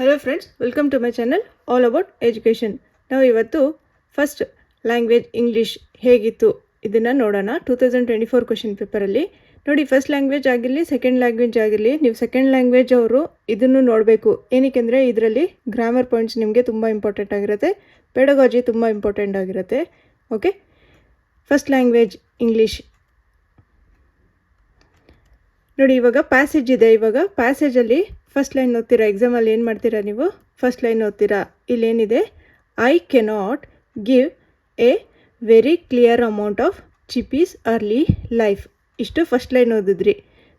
Hello friends, welcome to my channel all about education. ನಾವು ಇವತ್ತು first language English ಹೇಗಿತ್ತು ಇದನ್ನು ನೋಡೋಣ. 2024 ಕ್ವೆಶನ್ ಪೇಪರಲ್ಲಿ ನೋಡಿ, ಫಸ್ಟ್ ಲ್ಯಾಂಗ್ವೇಜ್ ಆಗಿರಲಿ ಸೆಕೆಂಡ್ ಲ್ಯಾಂಗ್ವೇಜ್ ಆಗಿರಲಿ, ನೀವು ಸೆಕೆಂಡ್ ಲ್ಯಾಂಗ್ವೇಜ್ ಅವರು ಇದನ್ನು ನೋಡಬೇಕು. ಏನಕ್ಕೆಂದರೆ ಇದರಲ್ಲಿ ಗ್ರಾಮರ್ ಪಾಯಿಂಟ್ಸ್ ನಿಮಗೆ ತುಂಬ ಇಂಪಾರ್ಟೆಂಟ್ ಆಗಿರುತ್ತೆ, ಪೆಡಗಾಜಿ ತುಂಬ ಇಂಪಾರ್ಟೆಂಟ್ ಆಗಿರುತ್ತೆ. ಓಕೆ, ಫಸ್ಟ್ ಲ್ಯಾಂಗ್ವೇಜ್ ಇಂಗ್ಲೀಷ್ ನೋಡಿ. ಇವಾಗ ಪ್ಯಾಸೇಜ್ ಇದೆ. ಇವಾಗ ಪ್ಯಾಸೇಜಲ್ಲಿ ಫಸ್ಟ್ ಲೈನ್ ಓದ್ತೀರಾ. ಎಕ್ಸಾಮಲ್ಲಿ ಏನು ಮಾಡ್ತೀರಾ ನೀವು? ಫಸ್ಟ್ ಲೈನ್ ಓದ್ತೀರಾ. ಇಲ್ಲೇನಿದೆ, I cannot give a very clear amount of Chippy's early life. ಇಷ್ಟು ಫಸ್ಟ್ ಲೈನ್ ಓದಿದ್ರಿ.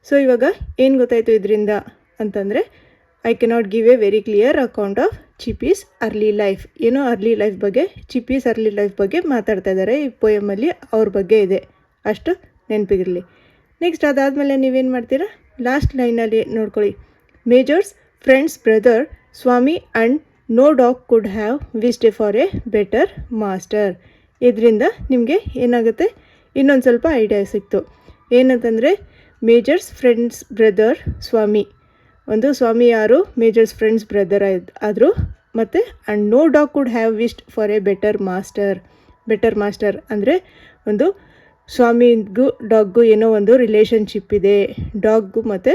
ಸೊ ಇವಾಗ ಏನು ಗೊತ್ತಾಯಿತು ಇದರಿಂದ ಅಂತಂದರೆ, I cannot give a very clear account of Chippy's early life. ಏನೋ ಅರ್ಲಿ ಲೈಫ್ ಬಗ್ಗೆ, ಚಿಪ್ಪೀಸ್ ಅರ್ಲಿ ಲೈಫ್ ಬಗ್ಗೆ ಮಾತಾಡ್ತಾ ಇದ್ದಾರೆ ಈ ಪೋಯಮಲ್ಲಿ. ಅವ್ರ ಬಗ್ಗೆ ಇದೆ, ಅಷ್ಟು ನೆನಪಿಗಿರಲಿ. ನೆಕ್ಸ್ಟ್ ಅದಾದಮೇಲೆ ನೀವೇನು ಮಾಡ್ತೀರಾ, ಲಾಸ್ಟ್ ಲೈನಲ್ಲಿ ನೋಡ್ಕೊಳ್ಳಿ. Majors friends brother Swami and no dog could have wished for a better master. ಇದರಿಂದ ನಿಮಗೆ ಏನಾಗುತ್ತೆ, ಇನ್ನೊಂದು ಸ್ವಲ್ಪ ಐಡಿಯಾ ಸಿಕ್ತು. ಏನಂತಂದರೆ, ಮೇಜರ್ಸ್ ಫ್ರೆಂಡ್ಸ್ ಬ್ರದರ್ ಸ್ವಾಮಿ, ಒಂದು ಸ್ವಾಮಿ ಯಾರು ಮೇಜರ್ಸ್ ಫ್ರೆಂಡ್ಸ್ ಬ್ರದರ್ ಆದರು. ಮತ್ತು and no dog could have wished for a better master. Better master ಅಂದರೆ ಒಂದು ಸ್ವಾಮಿಗೂ ಡಾಗ್ಗೂ ಏನೋ ಒಂದು ರಿಲೇಷನ್ಶಿಪ್ ಇದೆ. ಡಾಗ್ಗು ಮತ್ತು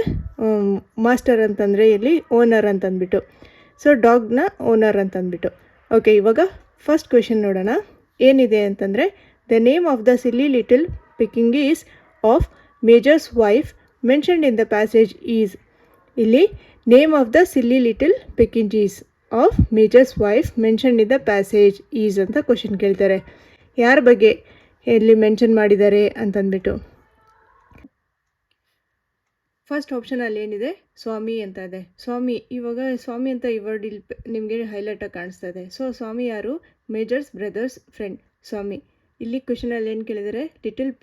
ಮಾಸ್ಟರ್ ಅಂತಂದರೆ ಇಲ್ಲಿ ಓನರ್ ಅಂತಂದ್ಬಿಟ್ಟು, ಸೊ ಡಾಗ್ನ ಓನರ್ ಅಂತಂದ್ಬಿಟ್ಟು. ಓಕೆ, ಇವಾಗ ಫಸ್ಟ್ ಕ್ವೆಶನ್ ನೋಡೋಣ. ಏನಿದೆ ಅಂತಂದರೆ, the name of the silly little Pekingese of Major's wife mentioned in the passage is. ಇಲ್ಲಿ name of the silly little Pekingese of Major's wife mentioned in the passage is ಅಂತ question ಕೇಳ್ತಾರೆ. ಯಾರ ಬಗ್ಗೆ ಎಲ್ಲಿ mention ಮಾಡಿದ್ದಾರೆ ಅಂತಂದ್ಬಿಟ್ಟು. First ಆಪ್ಷನಲ್ಲಿ ಏನಿದೆ, ಸ್ವಾಮಿ ಅಂತ ಇದೆ. ಸ್ವಾಮಿ, ಇವಾಗ ಸ್ವಾಮಿ ಅಂತ ಈ ವರ್ಡ್ ಇಲ್ಲಿ ನಿಮಗೆ ಹೈಲೈಟಾಗಿ ಕಾಣಿಸ್ತಾ ಇದೆ. ಸೊ ಸ್ವಾಮಿ ಯಾರು? ಮೇಜರ್ಸ್ ಬ್ರದರ್ಸ್ ಫ್ರೆಂಡ್ ಸ್ವಾಮಿ. ಇಲ್ಲಿ ಕ್ವೆಶನಲ್ಲಿ ಏನು ಕೇಳಿದರೆ, little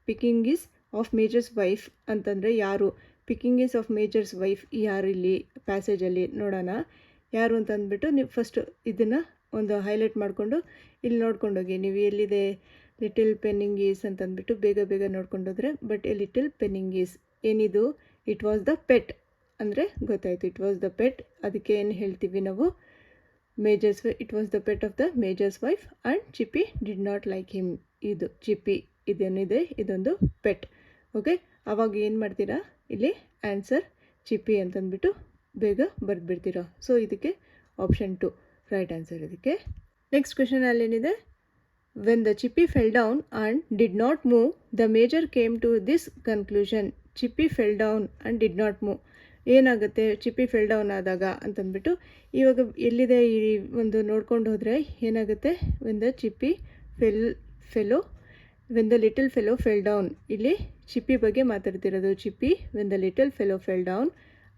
Pekingese of Major's wife ಅಂತಂದರೆ ಯಾರು? ಪಿಕಿಂಗೀಸ್ ಆಫ್ ಮೇಜರ್ಸ್ ವೈಫ್ ಯಾರು ಇಲ್ಲಿ ಪ್ಯಾಸೇಜಲ್ಲಿ ನೋಡೋಣ. ಯಾರು ಅಂತ ಅಂದ್ಬಿಟ್ಟು ನೀವು ಫಸ್ಟ್ ಇದನ್ನು ಒಂದು ಹೈಲೈಟ್ ಮಾಡಿಕೊಂಡು ಇಲ್ಲಿ ನೋಡ್ಕೊಂಡೋಗಿ. ನೀವು ಎಲ್ಲಿದೆ ಲಿಟಲ್ ಪೆನ್ನಿಂಗೀಸ್ ಅಂತಂದ್ಬಿಟ್ಟು ಬೇಗ ಬೇಗ ನೋಡ್ಕೊಂಡೋದ್ರೆ, ಬಟ್ ಎ ಲಿಟಲ್ ಪೆನ್ನಿಂಗೀಸ್ ಏನಿದು? ಇಟ್ ವಾಸ್ ದ ಪೆಟ್ ಅಂದರೆ ಗೊತ್ತಾಯಿತು, ಇಟ್ ವಾಸ್ ದ ಪೆಟ್. ಅದಕ್ಕೆ ಏನು ಹೇಳ್ತೀವಿ ನಾವು? Major's it was the pet of the majors wife and Chippy did not like him. ಇದು ಚಿಪ್ಪಿ ಇದೇನಿದೆ ಇದೊಂದು ಪೆಟ್. ಓಕೆ, ಆವಾಗ ಏನು ಮಾಡ್ತೀರಾ, ಇಲ್ಲಿ ಆನ್ಸರ್ ಚಿಪ್ಪಿ ಅಂತಂದ್ಬಿಟ್ಟು ಬೇಗ ಬರೆದ್ಬಿಡ್ತೀರಾ. ಸೊ ಇದಕ್ಕೆ ಆಪ್ಷನ್ 2 ರೈಟ್ ಆನ್ಸರ್ ಇದಕ್ಕೆ. ನೆಕ್ಸ್ಟ್ ಕ್ವೆಶನಲ್ಲಿ ಏನಿದೆ, when the chippy fell down and did not move, the major came to this conclusion. Chippy fell down and did not move. ಏನಾಗುತ್ತೆ ಚಿಪ್ಪಿ ಫೆಲ್ ಡೌನ್ ಆದಾಗ ಅಂತಂದ್ಬಿಟ್ಟು, ಇವಾಗ ಎಲ್ಲಿದೆ ಈ ಒಂದು ನೋಡ್ಕೊಂಡು ಹೋದರೆ ಏನಾಗುತ್ತೆ, when the Chippy when the little fellow fell down. ಇಲ್ಲಿ ಚಿಪ್ಪಿ ಬಗ್ಗೆ ಮಾತಾಡ್ತಿರೋದು. Chippy when the little fellow fell down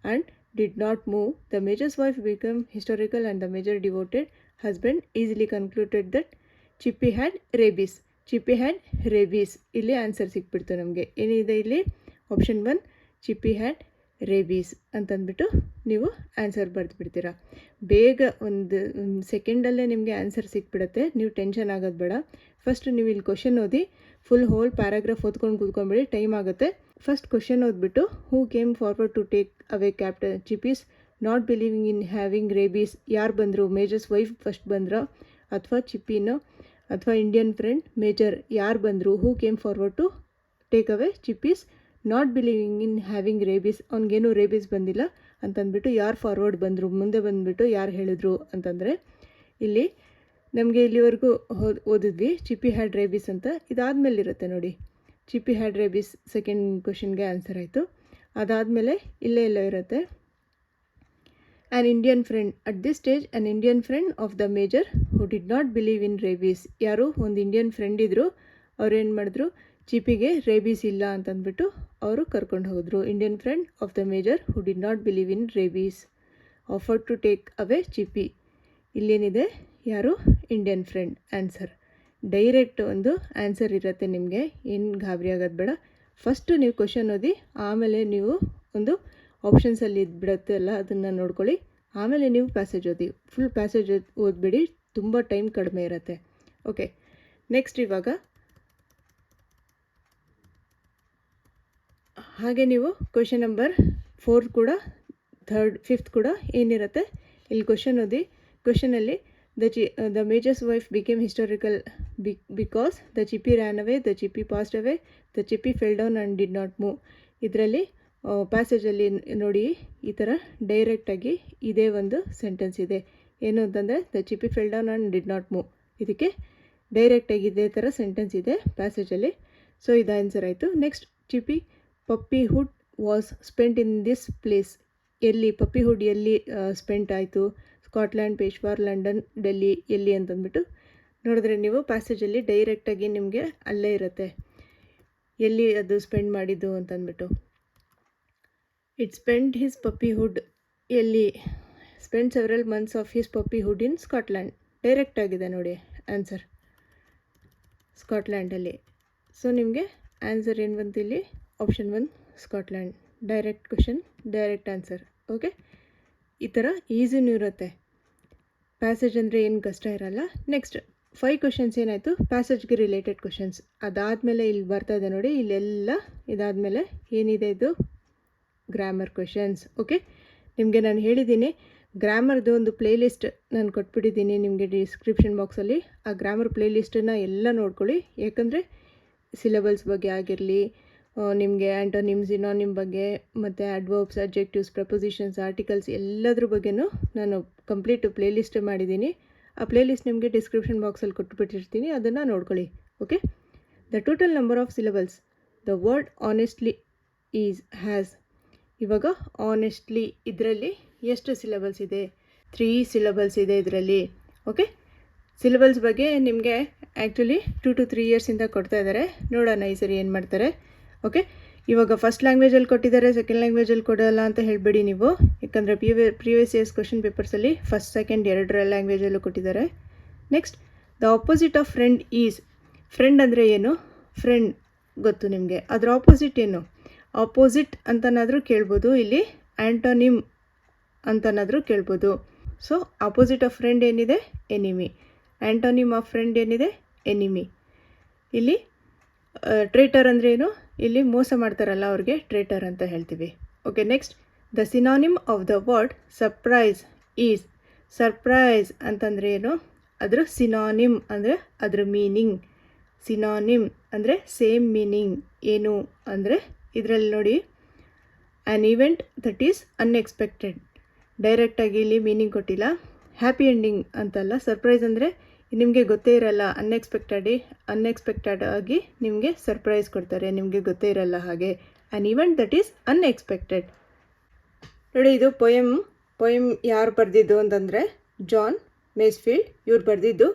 and did not move, the majors wife become historical and the Major devoted husband easily concluded that Chippy had rabies. Chippy had rabies. ಇಲ್ಲಿ answer ಸಿಕ್ಬಿಡ್ತು ನಮಗೆ. ಏನಿದೆ ಇಲ್ಲಿ? Option 1 ಚಿಪ್ಪಿ had rabies ಅಂತಂದ್ಬಿಟ್ಟು ನೀವು answer ಬರೆದುಬಿಡ್ತೀರಾ. ಬೇಗ ಒಂದು ಸೆಕೆಂಡಲ್ಲೇ ನಿಮಗೆ ಆನ್ಸರ್ ಸಿಕ್ಬಿಡುತ್ತೆ. ನೀವು ಟೆನ್ಷನ್ ಆಗೋದು ಬೇಡ. ಫಸ್ಟ್ ನೀವು ಇಲ್ಲಿ ಕ್ವಶನ್ ಓದಿ, ಫುಲ್ ಹೋಲ್ ಪ್ಯಾರಾಗ್ರಾಫ್ ಓದ್ಕೊಂಡು ಕೂತ್ಕೊಂಡ್ಬಿಡಿ, ಟೈಮ್ ಆಗುತ್ತೆ. ಫಸ್ಟ್ ಕ್ವಶನ್ ಓದ್ಬಿಟ್ಟು, who came forward to take away Captain Chippy's not believing in having rabies. ಯಾರು ಬಂದರು? ಮೇಜರ್ಸ್ ವೈಫ್ ಫಸ್ಟ್ ಬಂದ್ರ ಅಥವಾ ಚಿಪ್ಪಿನೋ ಅಥವಾ ಇಂಡಿಯನ್ ಫ್ರೆಂಡ್ ಮೇಜರ್ ಯಾರು ಬಂದರು? Who came forward to take away Chippy's not believing in having rabies. ಅವ್ನಿಗೇನು rabies ಬಂದಿಲ್ಲ ಅಂತಂದ್ಬಿಟ್ಟು ಯಾರು ಫಾರ್ವರ್ಡ್ ಬಂದರು, ಮುಂದೆ ಬಂದುಬಿಟ್ಟು ಯಾರು ಹೇಳಿದ್ರು ಅಂತಂದರೆ, ಇಲ್ಲಿ ನಮಗೆ ಇಲ್ಲಿವರೆಗೂ ಓದಿದ್ವಿ ಚಿಪ್ಪಿ ಹ್ಯಾಡ್ ರೇಬೀಸ್ ಅಂತ. ಇದಾದಮೇಲೆ ಇರುತ್ತೆ ನೋಡಿ, ಚಿಪ್ಪಿ ಹ್ಯಾಡ್ ರೇಬೀಸ್ ಸೆಕೆಂಡ್ ಕ್ವೆಶನ್ಗೆ ಆನ್ಸರ್ ಆಯಿತು. ಅದಾದಮೇಲೆ ಇಲ್ಲೇ ಎಲ್ಲೋ ಇರುತ್ತೆ, an Indian friend. At this stage, an Indian friend of the major who did not believe in rabies. ಯಾರು? ಒಂದು ಇಂಡಿಯನ್ ಫ್ರೆಂಡ್ ಇದ್ದರು. ಅವ್ರು ಏನು ಮಾಡಿದ್ರು, ಚಿಪ್ಪಿಗೆ ರೇಬೀಸ್ ಇಲ್ಲ ಅಂತಂದ್ಬಿಟ್ಟು ಅವರು ಕರ್ಕೊಂಡು ಹೋದರು. Indian friend of the major who did not believe in rabies offer to take away Chippy. ಇಲ್ಲೇನಿದೆ, ಯಾರು? Indian friend. ಆನ್ಸರ್ ಡೈರೆಕ್ಟ್ ಒಂದು ಆನ್ಸರ್ ಇರುತ್ತೆ ನಿಮಗೆ. ಏನು ಗಾಬರಿ ಆಗೋದು ಬೇಡ. ಫಸ್ಟು ನೀವು ಕ್ವಶನ್ ಓದಿ, ಆಮೇಲೆ ನೀವು ಒಂದು ಆಪ್ಷನ್ಸಲ್ಲಿ ಇದ್ಬಿಡುತ್ತೆ ಅಲ್ಲ, ಅದನ್ನು ನೋಡ್ಕೊಳ್ಳಿ. ಆಮೇಲೆ ನೀವು ಪ್ಯಾಸೇಜ್ ಓದಿ. ಫುಲ್ ಪ್ಯಾಸೇಜ್ ಓದ್ಬಿಡಿ, ತುಂಬ ಟೈಮ್ ಕಡಿಮೆ ಇರುತ್ತೆ. ಓಕೆ, ನೆಕ್ಸ್ಟ್ ಇವಾಗ ಹಾಗೆ ನೀವು ಕ್ವೆಶನ್ ನಂಬರ್ 4 ಕೂಡ 3rd 5th ಕೂಡ ಏನಿರುತ್ತೆ, ಇಲ್ಲಿ ಕ್ವಶನ್ ಓದಿ. ಕ್ವಶನಲ್ಲಿ the majors wife became historical because the Chippy ran away, the Chippy passed away, the Chippy fell down and did not move. ಇದರಲ್ಲಿ ಪ್ಯಾಸೇಜಲ್ಲಿ ನೋಡಿ ಈ ಥರ ಡೈರೆಕ್ಟಾಗಿ ಇದೇ ಒಂದು ಸೆಂಟೆನ್ಸ್ ಇದೆ. ಏನು ಅಂತಂದರೆ the Chippy fell down and did not move. ಇದಕ್ಕೆ ಡೈರೆಕ್ಟಾಗಿ ಇದೇ ಥರ ಸೆಂಟೆನ್ಸ್ ಇದೆ ಪ್ಯಾಸೇಜಲ್ಲಿ. ಸೊ ಇದು ಆನ್ಸರ್ ಆಯಿತು. Next, Chippy puppyhood was spent in this place. ಎಲ್ಲಿ ಪಪ್ಪಿಹುಡ್ ಎಲ್ಲಿ ಸ್ಪೆಂಟ್ ಆಯಿತು? ಸ್ಕಾಟ್ಲ್ಯಾಂಡ್, ಪೇಶ್ವಾರ್, ಲಂಡನ್, ಡೆಲ್ಲಿ, ಎಲ್ಲಿ ಅಂತಂದ್ಬಿಟ್ಟು ನೋಡಿದ್ರೆ ನೀವು ಪ್ಯಾಸೇಜಲ್ಲಿ ಡೈರೆಕ್ಟಾಗಿ ನಿಮಗೆ ಅಲ್ಲೇ ಇರುತ್ತೆ ಎಲ್ಲಿ ಅದು ಸ್ಪೆಂಡ್ ಮಾಡಿದ್ದು ಅಂತಂದ್ಬಿಟ್ಟು. ಇಟ್ ಸ್ಪೆಂಡ್ ಹಿಸ್ ಪಪ್ಪಿಹುಡ್ ಎಲ್ಲಿ? Spend several months of his puppyhood in Scotland. Direct ಆಗಿದೆ ನೋಡಿ ಆನ್ಸರ್, ಸ್ಕಾಟ್ಲ್ಯಾಂಡಲ್ಲಿ. ಸೊ ನಿಮಗೆ ಆನ್ಸರ್ ಏನು ಬಂತು ಇಲ್ಲಿ? Option 1 Scotland. Direct question, direct answer. Okay, ಈ ಥರ ಈಸಿನೂ ಇರುತ್ತೆ. ಪ್ಯಾಸೇಜ್ ಅಂದರೆ ಏನು ಕಷ್ಟ ಇರಲ್ಲ. ನೆಕ್ಸ್ಟ್ 5 ಕ್ವಶನ್ಸ್ ಏನಾಯಿತು? ಪ್ಯಾಸೇಜ್ಗೆ ರಿಲೇಟೆಡ್ ಕ್ವಶನ್ಸ್. ಅದಾದಮೇಲೆ ಇಲ್ಲಿ ಬರ್ತಾ ಇದೆ ನೋಡಿ, ಇಲ್ಲೆಲ್ಲ ಇದಾದಮೇಲೆ ಏನಿದೆ ಇದು? Grammar questions. ಓಕೆ, ನಿಮಗೆ ನಾನು ಹೇಳಿದ್ದೀನಿ ಗ್ರಾಮರ್ದು ಒಂದು ಪ್ಲೇಲಿಸ್ಟ್ ನಾನು ಕೊಟ್ಬಿಟ್ಟಿದ್ದೀನಿ ನಿಮಗೆ ಡಿಸ್ಕ್ರಿಪ್ಷನ್ ಬಾಕ್ಸಲ್ಲಿ. ಆ ಗ್ರಾಮರ್ ಪ್ಲೇಲಿಸ್ಟನ್ನು ಎಲ್ಲ ನೋಡ್ಕೊಳ್ಳಿ. ಯಾಕಂದರೆ ಸಿಲೆಬಲ್ಸ್ ಬಗ್ಗೆ ಆಗಿರಲಿ, ನಿಮಗೆ ಆ್ಯಂಟೋನಿಮ್, ಸಿನೋನಿಮ್ ಬಗ್ಗೆ, ಮತ್ತು ಅಡ್ವರ್ಬ್ಸ್, ಅಡ್ಜೆಕ್ಟಿವ್ಸ್, ಪ್ರಪೋಸಿಷನ್ಸ್, ಆರ್ಟಿಕಲ್ಸ್ ಎಲ್ಲದ್ರ ಬಗ್ಗೆನೂ ನಾನು ಕಂಪ್ಲೀಟ್ ಪ್ಲೇಲಿಸ್ಟ್ ಮಾಡಿದ್ದೀನಿ. ಆ ಪ್ಲೇಲಿಸ್ಟ್ ನಿಮಗೆ ಡಿಸ್ಕ್ರಿಪ್ಷನ್ ಬಾಕ್ಸಲ್ಲಿ ಕೊಟ್ಬಿಟ್ಟಿರ್ತೀನಿ, ಅದನ್ನು ನೋಡ್ಕೊಳ್ಳಿ. Okay, the total number of syllables the word honestly is has. ಇವಾಗ ಆನೆಸ್ಟ್ಲಿ ಇದರಲ್ಲಿ ಎಷ್ಟು ಸಿಲೆಬಲ್ಸ್ ಇದೆ? 3 ಸಿಲೆಬಲ್ಸ್ ಇದೆ ಇದರಲ್ಲಿ. ಓಕೆ, ಸಿಲೆಬಲ್ಸ್ ಬಗ್ಗೆ ನಿಮಗೆ ಆ್ಯಕ್ಚುಲಿ 2 to 3 ಇಯರ್ಸಿಂದ ಕೊಡ್ತಾ ಇದ್ದಾರೆ. ನೋಡೋಣ ಈ ಸರಿ ಏನು ಮಾಡ್ತಾರೆ. ಓಕೆ, ಇವಾಗ ಫಸ್ಟ್ ಲ್ಯಾಂಗ್ವೇಜಲ್ಲಿ ಕೊಟ್ಟಿದ್ದಾರೆ, ಸೆಕೆಂಡ್ ಲ್ಯಾಂಗ್ವೇಜಲ್ಲಿ ಕೊಡೋಲ್ಲ ಅಂತ ಹೇಳಬೇಡಿ ನೀವು. ಯಾಕಂದರೆ ಪ್ರೀವಿಯಸ್ ಇಯರ್ಸ್ ಕ್ವಶನ್ ಪೇಪರ್ಸಲ್ಲಿ ಫಸ್ಟ್, ಸೆಕೆಂಡ್ ಎರಡರ ಲ್ಯಾಂಗ್ವೇಜಲ್ಲೂ ಕೊಟ್ಟಿದ್ದಾರೆ. Next, the opposite of friend is. Friend ಅಂದರೆ ಏನು? ಫ್ರೆಂಡ್ ಗೊತ್ತು ನಿಮಗೆ, ಅದರ ಆಪೋಸಿಟ್ ಏನು? ಆಪೋಸಿಟ್ ಅಂತನಾದರೂ ಕೇಳ್ಬೋದು, ಇಲ್ಲಿ ಆ್ಯಂಟೋನಿಮ್ ಅಂತನಾದರೂ ಕೇಳ್ಬೋದು. ಸೊ ಆಪೋಸಿಟ್ ಆಫ್ ಫ್ರೆಂಡ್ ಏನಿದೆ? ಎನಿಮಿ. ಆ್ಯಂಟೋನಿಮ್ ಆಫ್ ಫ್ರೆಂಡ್ ಏನಿದೆ? ಎನಿಮಿ. ಇಲ್ಲಿ ಟ್ರೇಟರ್ ಅಂದರೆ ಏನು? ಇಲ್ಲಿ ಮೋಸ ಮಾಡ್ತಾರಲ್ಲ ಅವ್ರಿಗೆ ಟ್ರೇಟರ್ ಅಂತ ಹೇಳ್ತೀವಿ. Okay, next, the synonym of the word surprise is. Surprise ಅಂತಂದರೆ ಏನು? ಅದರ ಸಿನಾನಿಮ್ ಅಂದರೆ ಅದರ ಮೀನಿಂಗ್. ಸಿನಾನಿಮ್ ಅಂದರೆ ಸೇಮ್ ಮೀನಿಂಗ್. ಏನು ಅಂದರೆ ಇದರಲ್ಲಿ ನೋಡಿ, an event that is unexpected. ಡೈರೆಕ್ಟಾಗಿ ಇಲ್ಲಿ ಮೀನಿಂಗ್ ಕೊಟ್ಟಿಲ್ಲ. ಹ್ಯಾಪಿ ಎಂಡಿಂಗ್ ಅಂತಲ್ಲ. ಸರ್ಪ್ರೈಸ್ ಅಂದರೆ ನಿಮಗೆ ಗೊತ್ತೇ ಇರಲ್ಲ, ಅನ್ಎಕ್ಸ್ಪೆಕ್ಟೆಡ್ ಆಗಿ ನಿಮಗೆ ಸರ್ಪ್ರೈಸ್ ಕೊಡ್ತಾರೆ, ನಿಮಗೆ ಗೊತ್ತೇ ಇರಲ್ಲ ಹಾಗೆ. An event that is unexpected. ನೋಡಿ, ಇದು ಪೊಯಮ್ ಯಾರು ಬರೆದಿದ್ದು ಅಂತಂದರೆ ಜಾನ್ ಮೇಸ್ಫೀಲ್ಡ್ ಇವ್ರು ಬರೆದಿದ್ದು.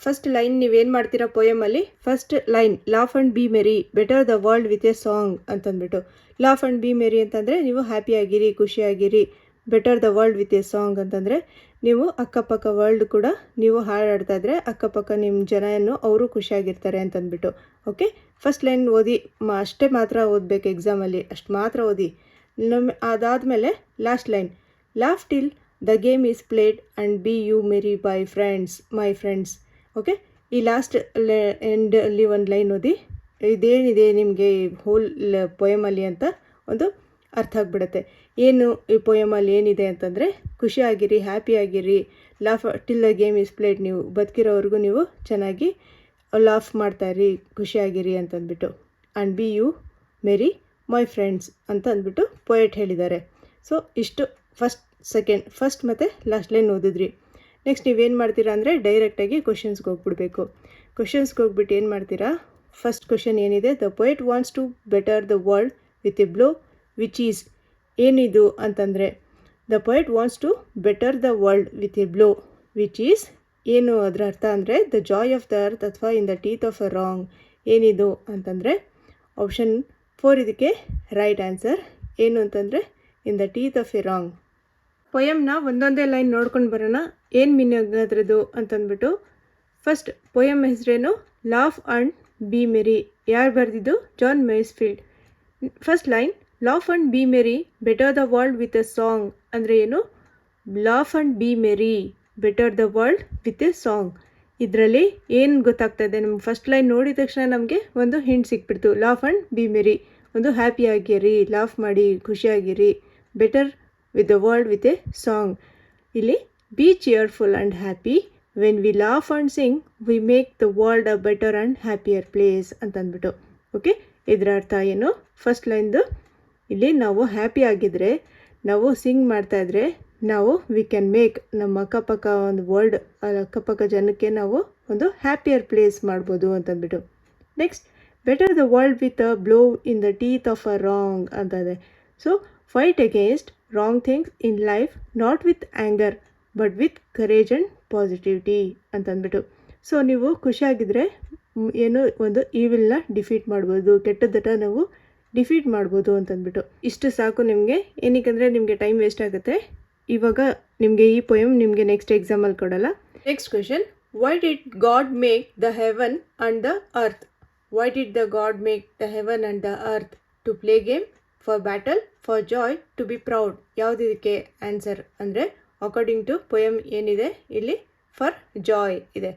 ಫಸ್ಟ್ ಲೈನ್ ನೀವೇನು ಮಾಡ್ತೀರಾ ಪೊಯಮಲ್ಲಿ? First line laugh and be merry, better the world with a song ಅಂತಂದ್ಬಿಟ್ಟು. ಲಾಫ್ ಆ್ಯಂಡ್ ಬಿ ಮೆರಿ ಅಂತಂದರೆ ನೀವು ಹ್ಯಾಪಿಯಾಗಿರಿ, ಖುಷಿಯಾಗಿರಿ. Better the world with a song ಅಂತಂದರೆ ನೀವು ಅಕ್ಕಪಕ್ಕ ವರ್ಲ್ಡ್ ಕೂಡ ನೀವು ಹಾಡಾಡ್ತಾ ಇದ್ರೆ ಅಕ್ಕಪಕ್ಕ ನಿಮ್ಮ ಜನನು ಅವರು ಖುಷಿಯಾಗಿರ್ತಾರೆ ಅಂತಂದ್ಬಿಟ್ಟು. ಓಕೆ, ಫಸ್ಟ್ ಲೈನ್ ಓದಿ ಅಷ್ಟೇ ಮಾತ್ರ ಓದಬೇಕು ಎಕ್ಸಾಮಲ್ಲಿ, ಅಷ್ಟು ಮಾತ್ರ ಓದಿ. ಅದಾದಮೇಲೆ last line laugh till the game is played and be you merry by friends, my friends. Okay, ಈ ಲಾಸ್ಟ್ ಎಂಡಲ್ಲಿ ಒಂದು ಲೈನ್ ಓದಿ. ಇದೇನಿದೆ ನಿಮಗೆ ಹೋಲ್ ಪೊಯಮಲ್ಲಿ ಅಂತ ಒಂದು ಅರ್ಥ ಆಗಿಬಿಡುತ್ತೆ. ಏನು ಈ ಪೊಯಮಲ್ಲಿ ಏನಿದೆ ಅಂತಂದರೆ ಖುಷಿಯಾಗಿರಿ, ಹ್ಯಾಪಿಯಾಗಿರಿ, laugh till the game is played. ನೀವು ಬದುಕಿರೋವರೆಗೂ ನೀವು ಚೆನ್ನಾಗಿ ಲಾಫ್ ಮಾಡ್ತಾಯಿರಿ, ಖುಷಿಯಾಗಿರಿ ಅಂತಂದ್ಬಿಟ್ಟು. And be you merry my friends ಅಂತ ಅಂದ್ಬಿಟ್ಟು ಪೊಯೆಟ್ ಹೇಳಿದ್ದಾರೆ. ಸೊ ಇಷ್ಟು ಫಸ್ಟ್ ಮತ್ತು ಲಾಸ್ಟ್ ಲೈನ್ ಓದಿದ್ರಿ. ನೆಕ್ಸ್ಟ್ ನೀವೇನು ಮಾಡ್ತೀರಾ ಅಂದರೆ ಡೈರೆಕ್ಟಾಗಿ ಕ್ವಶನ್ಸ್ಗೆ ಹೋಗ್ಬಿಡ್ಬೇಕು. ಕ್ವಶನ್ಸ್ಗೆ ಹೋಗ್ಬಿಟ್ಟು ಏನು ಮಾಡ್ತೀರಾ? ಫಸ್ಟ್ ಕ್ವಶನ್ ಏನಿದೆ? The poet wants to better the world with a blow which is. ಏನಿದು ಅಂತಂದರೆ the poet wants to better the world with a blow which is. ಏನು ಅದರ ಅರ್ಥ ಅಂದರೆ the joy of the earth ಅಥವಾ in the teeth of a wrong. ಏನಿದು ಅಂತಂದರೆ option 4 ಇದಕ್ಕೆ ರೈಟ್ ಆನ್ಸರ್. ಏನು ಅಂತಂದರೆ in the teeth of a wrong. ಪೊಯಮ್ನ ಒಂದೊಂದೇ ಲೈನ್ ನೋಡ್ಕೊಂಡು ಬರೋಣ, ಏನು ಮೀನಿಂಗ್ ಅದರದ್ದು ಅಂತಂದ್ಬಿಟ್ಟು. ಫಸ್ಟ್ ಪೊಯಮ್ ಹೆಸರೇನು? Laugh and be merry. ಯಾರು ಬರೆದಿದ್ದು? John Masefield. First line laugh and be merry, better the world with a song ಅಂದರೆ ಏನು? Laugh and be merry, better the world with a song. ಇದರಲ್ಲಿ ಏನು ಗೊತ್ತಾಗ್ತಾ ಇದೆ? ನಮ್ಗೆ ಫಸ್ಟ್ ಲೈನ್ ನೋಡಿದ ತಕ್ಷಣ ನಮಗೆ ಒಂದು ಹಿಂಟ್ ಸಿಕ್ಬಿಡ್ತು. ಲಾಫ್ ಆ್ಯಂಡ್ ಬಿ ಮೆರಿ, ಒಂದು ಹ್ಯಾಪಿಯಾಗಿರಿ, ಲಾಫ್ ಮಾಡಿ, ಖುಷಿಯಾಗಿರಿ. Better with the world with a song. ಇಲ್ಲಿ be cheerful and happy. When we laugh and sing we make the world a better and happier place ಅಂತಂದ್ಬಿಟ್ಟು. Okay, ಇದರ ಅರ್ಥ ಏನು? First ಲೈನ್ದು ಇಲ್ಲಿ ನಾವು ಹ್ಯಾಪಿ ಆಗಿದ್ದರೆ, ನಾವು ಸಿಂಗ್ ಮಾಡ್ತಾಯಿದ್ರೆ ನಾವು ವಿ ಕ್ಯಾನ್ ಮೇಕ್ ನಮ್ಮ ಅಕ್ಕಪಕ್ಕ ಒಂದು ವರ್ಲ್ಡ್, ಅಕ್ಕಪಕ್ಕ ಜನಕ್ಕೆ ನಾವು ಒಂದು ಹ್ಯಾಪಿಯರ್ ಪ್ಲೇಸ್ ಮಾಡ್ಬೋದು ಅಂತಂದ್ಬಿಟ್ಟು. Next, better the world with a blow in the teeth of a wrong ಅಂತದೆ. So fight against wrong things in life not with anger but with courage and positivity ಅಂತಂದ್ಬಿಟ್ಟು. So ನೀವು ಖುಷಿಯಾಗಿದ್ದರೆ ಏನೋ ಒಂದು ಈವಿಲ್ನ defeat ಮಾಡ್ಬೋದು, ಕೆಟ್ಟದ್ದಟ ನಾವು ಡಿಫೀಟ್ ಮಾಡ್ಬೋದು ಅಂತಂದ್ಬಿಟ್ಟು. ಇಷ್ಟು ಸಾಕು ನಿಮಗೆ. ಏನಕ್ಕೆ ನಿಮಗೆ ಟೈಮ್ ವೇಸ್ಟ್ ಆಗುತ್ತೆ. ಇವಾಗ ನಿಮಗೆ ಈ ಪೊಯಮ್ ನಿಮಗೆ ನೆಕ್ಸ್ಟ್ ಎಕ್ಸಾಮಲ್ಲಿ ಕೊಡಲ್ಲ. Next question, why did God make the heaven and the earth? Why did the God make the heaven and the earth? To play game, for battle, for joy, to be proud. ಯಾವುದಿದಕ್ಕೆ answer ಅಂದರೆ according to poem ಏನಿದೆ ಇಲ್ಲಿ for joy ಇದೆ.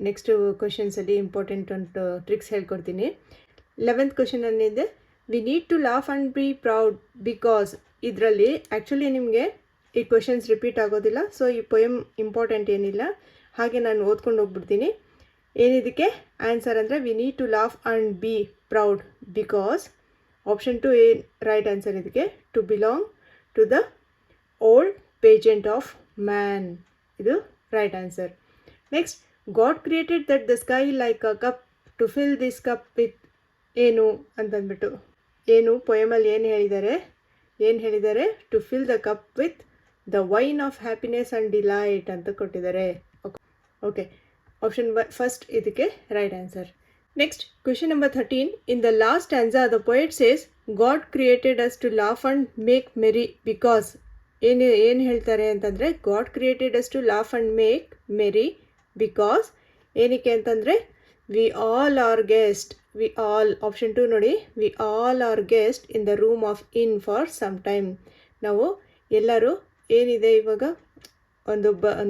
Next ಕ್ವೆಶನ್ಸಲ್ಲಿ important ಒಂದು tricks ಹೇಳ್ಕೊಡ್ತೀನಿ. 11th question ಏನಿದೆ, we need to laugh and be proud because. ಇದರಲ್ಲಿ ಆ್ಯಕ್ಚುಲಿ ನಿಮಗೆ ಈ ಕ್ವೆಶನ್ಸ್ ರಿಪೀಟ್ ಆಗೋದಿಲ್ಲ. ಸೊ ಈ ಪೊಯಮ್ ಇಂಪಾರ್ಟೆಂಟ್ ಏನಿಲ್ಲ, ಹಾಗೆ ನಾನು ಓದ್ಕೊಂಡು ಹೋಗ್ಬಿಡ್ತೀನಿ. ಏನಿದಕ್ಕೆ ಆನ್ಸರ್ ಅಂದರೆ we need to laugh and be proud because option 2 ಏನು ರೈಟ್ ಆನ್ಸರ್ ಇದಕ್ಕೆ. To belong to the old pageant of man, ಇದು right answer. Next, God created that the sky like a cup to fill this cup with ಏನು ಅಂತಂದ್ಬಿಟ್ಟು. ಏನು ಪೊಯಮಲ್ಲಿ ಏನು ಹೇಳಿದ್ದಾರೆ? To fill the cup with the wine of happiness and delight ಅಂತ ಕೊಟ್ಟಿದ್ದಾರೆ. Okay, option first ಇದಕ್ಕೆ right answer. Next, question number 13. In the last stanza the poet says God created us to laugh and make merry because. ಏನು ಹೇಳ್ತಾರೆ ಅಂತಂದರೆ, God created us to laugh and make merry because. ಏನಕ್ಕೆ ಅಂತಂದರೆ, we all are guest, we all, option 2 ನೋಡಿ, we all are guest in the room of inn for some time. ನಾವು ಎಲ್ಲರೂ ಏನಿದೆ ಇವಾಗ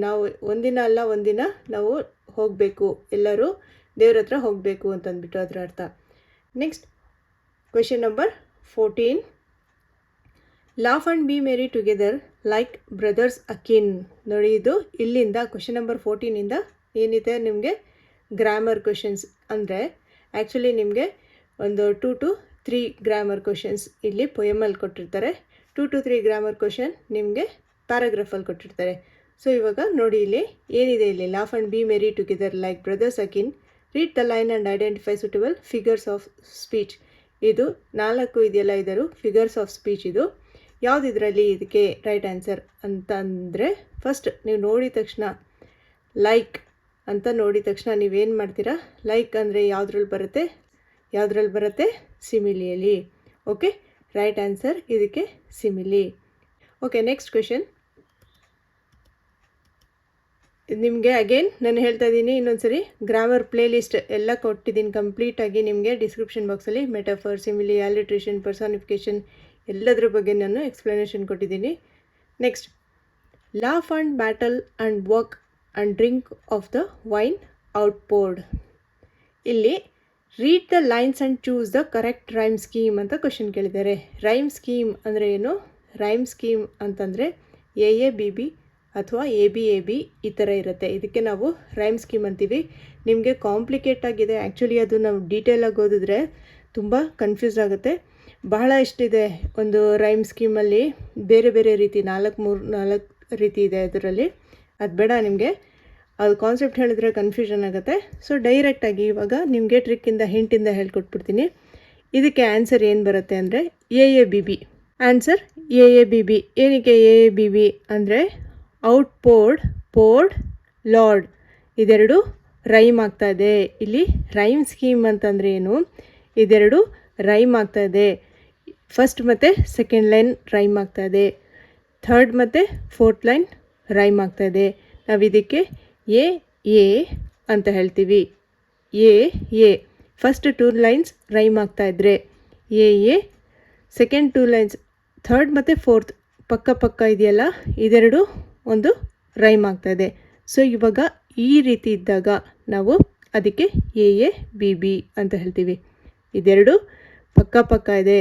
ನಾವು ಒಂದಿನ ಅಲ್ಲ ಒಂದಿನ ನಾವು ಹೋಗಬೇಕು, ಎಲ್ಲರೂ ದೇವ್ರ ಹತ್ರ ಹೋಗಬೇಕು ಅಂತಂದ್ಬಿಟ್ಟು ಅದರ ಅರ್ಥ. Next, question number 14. Laugh and be merry together like brothers akin. ನೋಡಿ, ಇದು ಇಲ್ಲಿಂದ ಕ್ವೆಶನ್ ನಂಬರ್ 14ಇಂದ ಏನಿದೆ ನಿಮಗೆ ಗ್ರಾಮರ್ ಕ್ವೆಶನ್ಸ್. ಅಂದರೆ ಆ್ಯಕ್ಚುಲಿ ನಿಮಗೆ ಒಂದು 2 to 3 ಗ್ರಾಮರ್ ಕ್ವೆಶನ್ಸ್ ಇಲ್ಲಿ ಪೊಯಮಲ್ಲಿ ಕೊಟ್ಟಿರ್ತಾರೆ. 2 to 3 ಗ್ರಾಮರ್ ಕ್ವೆಶನ್ ನಿಮಗೆ ಪ್ಯಾರಾಗ್ರಾಫಲ್ಲಿ ಕೊಟ್ಟಿರ್ತಾರೆ. ಸೊ ಇವಾಗ ನೋಡಿ ಇಲ್ಲಿ ಏನಿದೆ, ಇಲ್ಲಿ laugh and be merry together like brothers akin, read the line and identify suitable figures of speech. ಇದು 4 ಇದೆಯಲ್ಲ, ಇದರು ಫಿಗರ್ಸ್ ಆಫ್ ಸ್ಪೀಚ್. ಇದು ಯಾವುದಿದ್ರಲ್ಲಿ ಇದಕ್ಕೆ ರೈಟ್ ಆನ್ಸರ್ ಅಂತ ಅಂದರೆ, ಫಸ್ಟ್ ನೀವು ನೋಡಿದ ತಕ್ಷಣ ಲೈಕ್ ಅಂತ ನೋಡಿದ ತಕ್ಷಣ ನೀವೇನು ಮಾಡ್ತೀರಾ? ಲೈಕ್ ಅಂದರೆ ಯಾವುದ್ರಲ್ಲಿ ಬರುತ್ತೆ? ಸಿಮಿಲಿಯಲ್ಲಿ. ಓಕೆ, ರೈಟ್ ಆನ್ಸರ್ ಇದಕ್ಕೆ ಸಿಮಿಲಿ. ಓಕೆ, ನೆಕ್ಸ್ಟ್ ಕ್ವೆಶನ್ ನಿಮಗೆ ಅಗೇನ್ ನಾನು ಹೇಳ್ತಾ ಇದ್ದೀನಿ, ಇನ್ನೊಂದ್ಸರಿ ಗ್ರಾಮರ್ ಪ್ಲೇ ಲಿಸ್ಟ್ ಎಲ್ಲ ಕೊಟ್ಟಿದ್ದೀನಿ ಕಂಪ್ಲೀಟಾಗಿ ನಿಮಗೆ ಡಿಸ್ಕ್ರಿಪ್ಷನ್ ಬಾಕ್ಸಲ್ಲಿ. ಮೆಟಫರ್, ಸಿಮಿಲಿ, ಅಲಿಟ್ರೇಷನ್, ಪರ್ಸಾನಿಫಿಕೇಷನ್ ಎಲ್ಲದ್ರ ಬಗ್ಗೆ ನಾನು ಎಕ್ಸ್ಪ್ಲನೇಷನ್ ಕೊಟ್ಟಿದ್ದೀನಿ. Next, laugh and battle and work and drink of the wine outpoured. ಇಲ್ಲಿ read the lines and choose the correct rhyme scheme ಅಂತ ಕ್ವೆಶನ್ ಕೇಳಿದ್ದಾರೆ. ರೈಮ್ ಸ್ಕೀಮ್ ಅಂದರೆ ಏನು? ರೈಮ್ ಸ್ಕೀಮ್ ಅಂತಂದರೆ AABB ಅಥವಾ ABAB ಈ ಥರ ಇರುತ್ತೆ. ಇದಕ್ಕೆ ನಾವು ರೈಮ್ ಸ್ಕೀಮ್ ಅಂತೀವಿ. ನಿಮಗೆ ಕಾಂಪ್ಲಿಕೇಟ್ ಆಗಿದೆ ಆ್ಯಕ್ಚುಲಿ, ಅದು ನಾವು ಡೀಟೇಲಾಗಿ ಓದಿದ್ರೆ ತುಂಬ ಕನ್ಫ್ಯೂಸ್ ಆಗುತ್ತೆ. ಬಹಳ ಇಷ್ಟಿದೆ ಒಂದು ರೈಮ್ ಸ್ಕೀಮಲ್ಲಿ, ಬೇರೆ ಬೇರೆ ರೀತಿ 4 ರೀತಿ ಇದೆ ಅದರಲ್ಲಿ. ಅದು ಬೇಡ ನಿಮಗೆ, ಅದು ಕಾನ್ಸೆಪ್ಟ್ ಹೇಳಿದ್ರೆ ಕನ್ಫ್ಯೂಷನ್ ಆಗುತ್ತೆ. ಸೊ ಡೈರೆಕ್ಟಾಗಿ ಇವಾಗ ನಿಮಗೆ ಟ್ರಿಕ್ಕಿಂದ ಹಿಂಟಿಂದ ಹೇಳ್ಕೊಟ್ಬಿಡ್ತೀನಿ. ಇದಕ್ಕೆ ಆನ್ಸರ್ ಏನು ಬರುತ್ತೆ ಅಂದರೆ AABB. Answer AABB. ಏನಕ್ಕೆ AABB ಅಂದರೆ ಔಟ್ಪೋರ್ಡ್, ಪೋರ್ಡ್, ಲಾರ್ಡ್ ಇದೆರಡು ರೈಮ್ ಆಗ್ತಾ ಇದೆ. ಇಲ್ಲಿ ರೈಮ್ ಸ್ಕೀಮ್ ಅಂತಂದರೆ ಏನು? ಇದೆರಡು ರೈಮ್ ಆಗ್ತಾ ಇದೆ. ಫಸ್ಟ್ ಮತ್ತು ಸೆಕೆಂಡ್ ಲೈನ್ ರೈಮ್ ಆಗ್ತಾ ಇದೆ, ಥರ್ಡ್ ಮತ್ತು ಫೋರ್ತ್ ಲೈನ್ ರೈಮ್ ಆಗ್ತಾ ಇದೆ. ನಾವು ಇದಕ್ಕೆ A ಅಂತ ಹೇಳ್ತೀವಿ. A ಫಸ್ಟ್ 2 ಲೈನ್ಸ್ ರೈಮ್ ಆಗ್ತಾ ಇದ್ದರೆ A, ಸೆಕೆಂಡ್ 2 ಲೈನ್ಸ್ ಥರ್ಡ್ ಮತ್ತು ಫೋರ್ತ್ ಪಕ್ಕ ಇದೆಯಲ್ಲ, ಇದೆರಡು ಒಂದು ರೈಮ್ ಆಗ್ತಾ ಇದೆ. ಸೊ ಇವಾಗ ಈ ರೀತಿ ಇದ್ದಾಗ ನಾವು ಅದಕ್ಕೆ AABB ಅಂತ ಹೇಳ್ತೀವಿ. ಇದೆರಡು ಪಕ್ಕ ಇದೆ,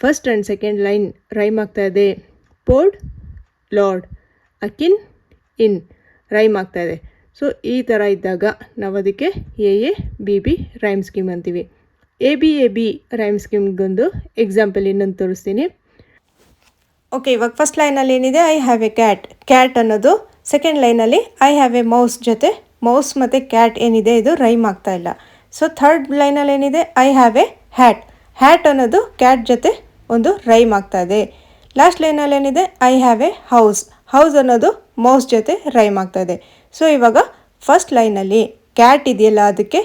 first and second line rhyme ಆಗ್ತಾ ಇದೆ, ಪೋರ್ಡ್, ಲಾರ್ಡ್ ಅಕಿನ್ ಇನ್ ರೈಮ್ ಆಗ್ತಾಯಿದೆ. ಸೊ ಈ ಥರ ಇದ್ದಾಗ ನಾವು ಅದಕ್ಕೆ A B B rhyme scheme ಅಂತೀವಿ. ಎ ಬಿ ರೈಮ್ ಸ್ಕೀಮ್ಗೊಂದು ಎಕ್ಸಾಂಪಲ್ ಇನ್ನೊಂದು ತೋರಿಸ್ತೀನಿ. ಓಕೆ, ಇವಾಗ ಫಸ್ಟ್ ಲೈನಲ್ಲಿ ಏನಿದೆ ಐ ಹ್ಯಾವ್ ಎ ಕ್ಯಾಟ್ ಅನ್ನೋದು. ಸೆಕೆಂಡ್ ಲೈನಲ್ಲಿ ಐ ಹ್ಯಾವ್ ಎ ಮೌಸ್ ಜೊತೆ ಮೌಸ್ ಮತ್ತು ಕ್ಯಾಟ್ ಏನಿದೆ ಇದು ರೈಮ್ ಆಗ್ತಾ ಇಲ್ಲ. ಸೊ ಥರ್ಡ್ ಲೈನಲ್ಲಿ ಏನಿದೆ ಐ ಹ್ಯಾವ್ ಎ ಹ್ಯಾಟ್ ಅನ್ನೋದು ಕ್ಯಾಟ್ ಜೊತೆ ಒಂದು ರೈಮ್ ಆಗ್ತಾ ಇದೆ. ಲಾಸ್ಟ್ ಲೈನಲ್ಲಿ ಏನಿದೆ ಐ ಹ್ಯಾವ್ ಎ ಹೌಸ್ ಅನ್ನೋದು ಮೌಸ್ ಜೊತೆ ರೈಮ್ ಆಗ್ತಾ ಇದೆ. ಸೊ ಇವಾಗ ಫಸ್ಟ್ ಲೈನಲ್ಲಿ ಕ್ಯಾಟ್ ಇದೆಯಲ್ಲ ಅದಕ್ಕೆ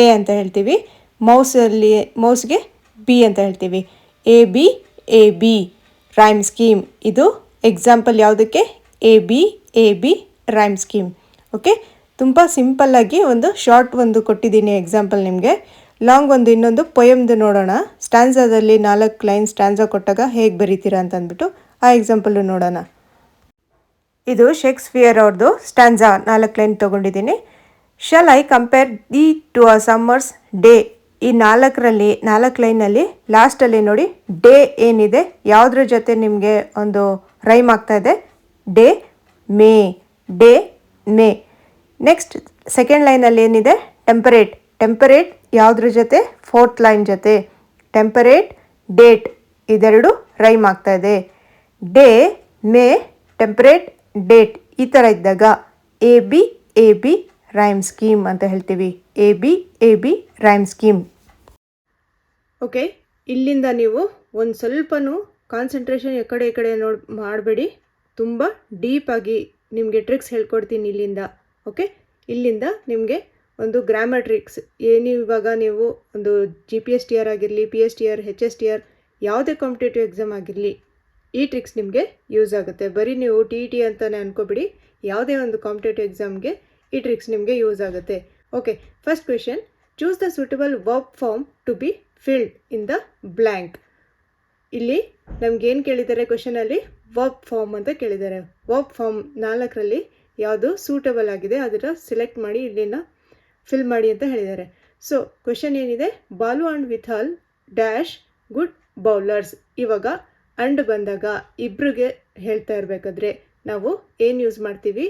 ಎ ಅಂತ ಹೇಳ್ತೀವಿ, ಮೌಸ್ಗೆ ಬಿ ಅಂತ ಹೇಳ್ತೀವಿ. A B rhyme scheme. ಇದು ಎಕ್ಸಾಂಪಲ್ ಯಾವುದಕ್ಕೆ? A B rhyme scheme. Okay, ತುಂಬ ಸಿಂಪಲ್ಲಾಗಿ ಒಂದು ಶಾರ್ಟ್ ಒಂದು ಕೊಟ್ಟಿದ್ದೀನಿ ಎಕ್ಸಾಂಪಲ್ ನಿಮಗೆ. ಲಾಂಗ್ ಒಂದು ಇನ್ನೊಂದು ಪೊಯಮ್ದು ನೋಡೋಣ. ಸ್ಟ್ಯಾನ್ಸಾದಲ್ಲಿ 4 ಲೈನ್ ಸ್ಟ್ಯಾನ್ಸಾ ಕೊಟ್ಟಾಗ ಹೇಗೆ ಬರೀತೀರಾ ಅಂತ ಅಂದ್ಬಿಟ್ಟು ಆ ಎಕ್ಸಾಂಪಲ್ಲು ನೋಡೋಣ. ಇದು ಶೇಕ್ಸ್ಪಿಯರ್ ಅವ್ರದ್ದು ಸ್ಟ್ಯಾನ್ಸಾ 4 ಲೈನ್ ತೊಗೊಂಡಿದ್ದೀನಿ. Shall I compare thee to a summer's day. ಈ 4 ಲೈನಲ್ಲಿ ಲಾಸ್ಟಲ್ಲಿ ನೋಡಿ ಡೇ ಏನಿದೆ ಯಾವುದ್ರ ಜೊತೆ ನಿಮಗೆ ಒಂದು ರೈಮ್ ಆಗ್ತಾ ಇದೆ? ಡೇ ಮೇ. ನೆಕ್ಸ್ಟ್ ಸೆಕೆಂಡ್ ಲೈನಲ್ಲಿ ಏನಿದೆ? ಟೆಂಪರೇಟ್ ಯಾವುದ್ರ ಜೊತೆ? 4th ಲೈನ್ ಜೊತೆ. ಟೆಂಪರೇಟ್ ಡೇಟ್ ಇದೆರಡು ರೈಮ್ ಆಗ್ತಾ ಇದೆ. Day May temperate date. ಈ ಥರ ಇದ್ದಾಗ ಎ ಬಿ ರೈಮ್ ಸ್ಕೀಮ್ ಅಂತ ಹೇಳ್ತೀವಿ. A B rhyme scheme. Okay, ಇಲ್ಲಿಂದ ನೀವು ಒಂದು ಸ್ವಲ್ಪನೂ ಕಾನ್ಸಂಟ್ರೇಷನ್ ಈ ಕಡೆ ಮಾಡಬೇಡಿ. ತುಂಬ ಡೀಪಾಗಿ ನಿಮಗೆ ಟ್ರಿಕ್ಸ್ ಹೇಳ್ಕೊಡ್ತೀನಿ ಇಲ್ಲಿಂದ. ಓಕೆ, ಇಲ್ಲಿಂದ ನಿಮಗೆ ಒಂದು ಗ್ರಾಮರ್ ಟ್ರಿಕ್ಸ್ ಇವಾಗ ನೀವು ಒಂದು GPSTR ಆಗಿರಲಿ, PSTR, HSTR ಯಾವುದೇ ಕಾಂಪಿಟೇಟಿವ್ ಎಕ್ಸಾಮ್ ಆಗಿರಲಿ ಈ ಟ್ರಿಕ್ಸ್ ನಿಮಗೆ ಯೂಸ್ ಆಗುತ್ತೆ. ಬರೀ ನೀವು TET ಅಂತಲೇ ಅನ್ಕೋಬಿಡಿ, ಯಾವುದೇ ಒಂದು ಕಾಂಪಿಟೇಟಿವ್ ಎಕ್ಸಾಮ್ಗೆ ಈ ಟ್ರಿಕ್ಸ್ ನಿಮಗೆ ಯೂಸ್ ಆಗುತ್ತೆ. Okay, first question, choose the suitable verb form to be filled in the blank. ಇಲ್ಲಿ ನಮಗೇನು ಕೇಳಿದ್ದಾರೆ ಕ್ವೆಶನಲ್ಲಿ? ವರ್ಬ್ ಫಾರ್ಮ್ ಅಂತ ಕೇಳಿದ್ದಾರೆ. ವರ್ಬ್ ಫಾರ್ಮ್ 4ರಲ್ಲಿ ಯಾವುದು ಸೂಟಬಲ್ ಆಗಿದೆ ಅದನ್ನು ಸೆಲೆಕ್ಟ್ ಮಾಡಿ ಇಲ್ಲಿನ ಫಿಲ್ ಮಾಡಿ ಅಂತ ಹೇಳಿದ್ದಾರೆ. ಸೊ ಕ್ವೆಶನ್ ಏನಿದೆ? Balu and Vithal dash good bowlers. ಇವಾಗ ಅಂಡ್ ಬಂದಾಗ ಇಬ್ರಿಗೆ ಹೇಳ್ತಾ ಇರಬೇಕಾದ್ರೆ ನಾವು ಏನು ಯೂಸ್ ಮಾಡ್ತೀವಿ?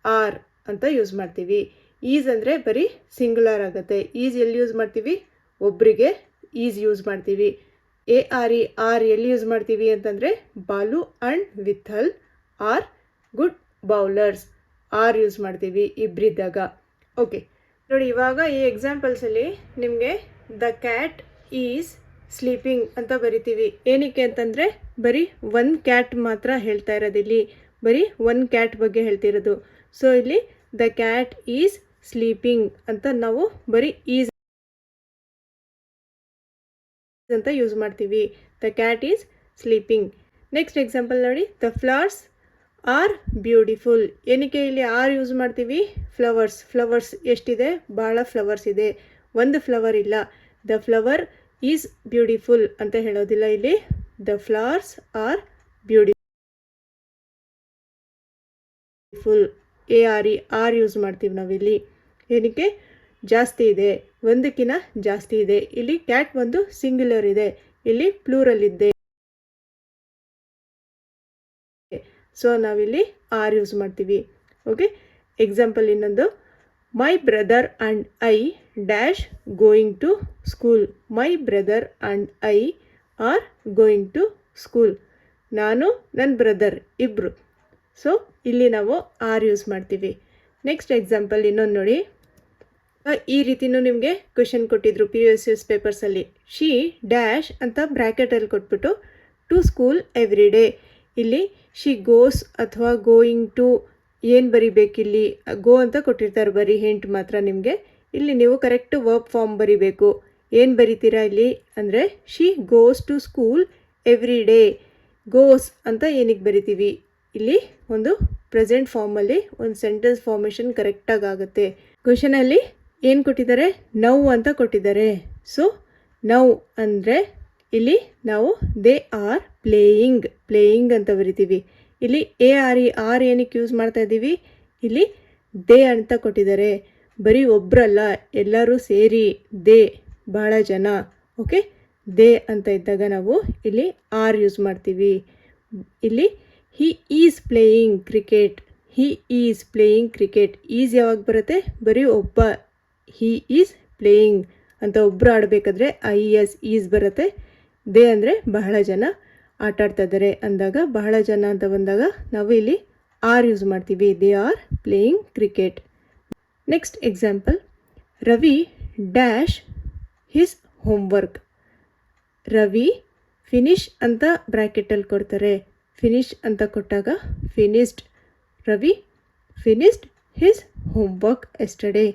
ಆರ್ ಅಂತ ಯೂಸ್ ಮಾಡ್ತೀವಿ. ಈಸ್ ಅಂದರೆ ಬರೀ ಸಿಂಗುಲರ್ ಆಗುತ್ತೆ. ಈಸ್ ಎಲ್ಲಿ ಯೂಸ್ ಮಾಡ್ತೀವಿ? ಒಬ್ಬರಿಗೆ ಈಸ್ ಯೂಸ್ ಮಾಡ್ತೀವಿ. ಆರ್ ಎಲ್ಲಿ ಯೂಸ್ ಮಾಡ್ತೀವಿ ಅಂತಂದರೆ Balu and Vithal are good bowlers. Are use ಮಾಡ್ತೀವಿ ಇಬ್ಬರಿದ್ದಾಗ. ಓಕೆ ನೋಡಿ, ಇವಾಗ ಈ ಎಕ್ಸಾಂಪಲ್ಸಲ್ಲಿ ನಿಮಗೆ ದ ಕ್ಯಾಟ್ ಈಸ್ ಸ್ಲೀಪಿಂಗ್ ಅಂತ ಬರಿತೀವಿ. ಏನಕ್ಕೆ ಅಂತಂದರೆ ಬರೀ ಒಂದು ಕ್ಯಾಟ್ ಮಾತ್ರ ಹೇಳ್ತಾ ಇರೋದು, ಇಲ್ಲಿ ಬರೀ ಒಂದು ಕ್ಯಾಟ್ ಬಗ್ಗೆ ಹೇಳ್ತಿರೋದು. ಸೊ ಇಲ್ಲಿ ದ ಕ್ಯಾಟ್ ಈಸ್ ಸ್ಲೀಪಿಂಗ್ ಅಂತ ನಾವು ಬರೀ ಈಸ್ ಅಂತ ಯೂಸ್ ಮಾಡ್ತೀವಿ. The cat is sleeping. Next example ನೋಡಿ, ದ ಫ್ಲವರ್ಸ್ ಆರ್ ಬ್ಯೂಟಿಫುಲ್. ಏನಕ್ಕೆ ಇಲ್ಲಿ ಆರ್ ಯೂಸ್ ಮಾಡ್ತೀವಿ? ಫ್ಲವರ್ಸ್ ಎಷ್ಟಿದೆ? ಭಾಳ ಫ್ಲವರ್ಸ್ ಇದೆ, ಒಂದು ಫ್ಲವರ್ ಇಲ್ಲ. ದ ಫ್ಲವರ್ ಈಸ್ ಬ್ಯೂಟಿಫುಲ್ ಅಂತ ಹೇಳೋದಿಲ್ಲ ಇಲ್ಲಿ. The flowers are beautiful. Are use ಮಾಡ್ತೀವಿ ನಾವಿಲ್ಲಿ. ಏನಕ್ಕೆ? ಜಾಸ್ತಿ ಇದೆ, ಒಂದಕ್ಕಿಂತ ಜಾಸ್ತಿ ಇದೆ. ಇಲ್ಲಿ ಕ್ಯಾಟ್ ಒಂದು ಸಿಂಗ್ಯುಲರ್ ಇದೆ, ಇಲ್ಲಿ ಪ್ಲೂರಲ್ ಇದೆ. ಸೊ ನಾವಿಲ್ಲಿ ಆರ್ ಯೂಸ್ ಮಾಡ್ತೀವಿ. ಓಕೆ, ಎಕ್ಸಾಂಪಲ್ ಇನ್ನೊಂದು, my brother and I dash going to school. My brother and I are going to school. ನಾನು ನನ್ನ ಬ್ರದರ್ ಇಬ್ಬರು. ಸೊ ಇಲ್ಲಿ ನಾವು ಆರ್ ಯೂಸ್ ಮಾಡ್ತೀವಿ. ನೆಕ್ಸ್ಟ್ ಎಕ್ಸಾಂಪಲ್ ಇನ್ನೊಂದು ನೋಡಿ. ಈ ರೀತಿಯೂ ನಿಮಗೆ ಕ್ವೆಶನ್ ಕೊಟ್ಟಿದ್ರು PUSS ಪೇಪರ್ಸಲ್ಲಿ. ಶಿ ಡ್ಯಾಶ್ ಅಂತ ಬ್ರ್ಯಾಕೆಟಲ್ಲಿ ಕೊಟ್ಬಿಟ್ಟು ಟು ಸ್ಕೂಲ್ ಎವ್ರಿ ಡೇ. ಇಲ್ಲಿ ಶಿ ಗೋಸ್ ಅಥವಾ ಗೋಯಿಂಗ್ ಟು ಏನು ಬರಿಬೇಕಿಲ್ಲಿ? ಗೋ ಅಂತ ಕೊಟ್ಟಿರ್ತಾರೆ, ಬರೀ ಹಿಂಟ್ ಮಾತ್ರ ನಿಮಗೆ. ಇಲ್ಲಿ ನೀವು ಕರೆಕ್ಟ್ ವರ್ಬ್ ಫಾರ್ಮ್ ಬರಿಬೇಕು. ಏನು ಬರಿತೀರಾ ಇಲ್ಲಿ ಅಂದರೆ she goes to school every day. Goes ಅಂತ ಏನಕ್ಕೆ ಬರಿತೀವಿ? ಇಲ್ಲಿ ಒಂದು ಪ್ರೆಸೆಂಟ್ ಫಾರ್ಮಲ್ಲಿ ಒಂದು ಸೆಂಟೆನ್ಸ್ ಫಾರ್ಮೇಷನ್ ಕರೆಕ್ಟಾಗಿ ಆಗುತ್ತೆ. ಕ್ವೆಶನಲ್ಲಿ ಏನು ಕೊಟ್ಟಿದ್ದಾರೆ? ನೌ ಅಂತ ಕೊಟ್ಟಿದ್ದಾರೆ. ಸೊ ನೌ ಅಂದರೆ ಇಲ್ಲಿ ನಾವು ದೇ ಆರ್ ಪ್ಲೇಯಿಂಗ್ ಅಂತ ಬರಿತೀವಿ. ಇಲ್ಲಿ ಆರ್ ಏನಕ್ಕೆ ಯೂಸ್ ಮಾಡ್ತಾ ಇದ್ದೀವಿ? ಇಲ್ಲಿ ದೇ ಅಂತ ಕೊಟ್ಟಿದ್ದಾರೆ, ಬರೀ ಒಬ್ಬರಲ್ಲ ಎಲ್ಲರೂ ಸೇರಿ ದೇ, ಭಾಳ ಜನ. ಓಕೆ, ದೇ ಅಂತ ಇದ್ದಾಗ ನಾವು ಇಲ್ಲಿ ಆರ್ ಯೂಸ್ ಮಾಡ್ತೀವಿ. ಇಲ್ಲಿ he is playing cricket. He is playing cricket. Is ಯಾವಾಗ ಬರುತ್ತೆ? ಬರೀ ಒಬ್ಬ. ಹಿ ಈಸ್ ಪ್ಲೇಯಿಂಗ್ ಅಂತ ಒಬ್ಬರು ಆಡಬೇಕಾದ್ರೆ IES ಈಸ್ ಬರುತ್ತೆ. ದೇ ಅಂದರೆ ಬಹಳ ಜನ ಆಟ ಆಡ್ತಾ ಇದ್ದಾರೆ ಅಂದಾಗ, ಬಹಳ ಜನ ಅಂತ ಬಂದಾಗ ನಾವು ಇಲ್ಲಿ ಆರ್ ಯೂಸ್ ಮಾಡ್ತೀವಿ. They are playing cricket. Next example, Ravi dash his homework. Ravi finish ಅಂತ ಬ್ರ್ಯಾಕೆಟಲ್ಲಿ ಕೊಡ್ತಾರೆ. ಫಿನಿಶ್ ಅಂತ ಕೊಟ್ಟಾಗ finished. Ravi finished his homework yesterday.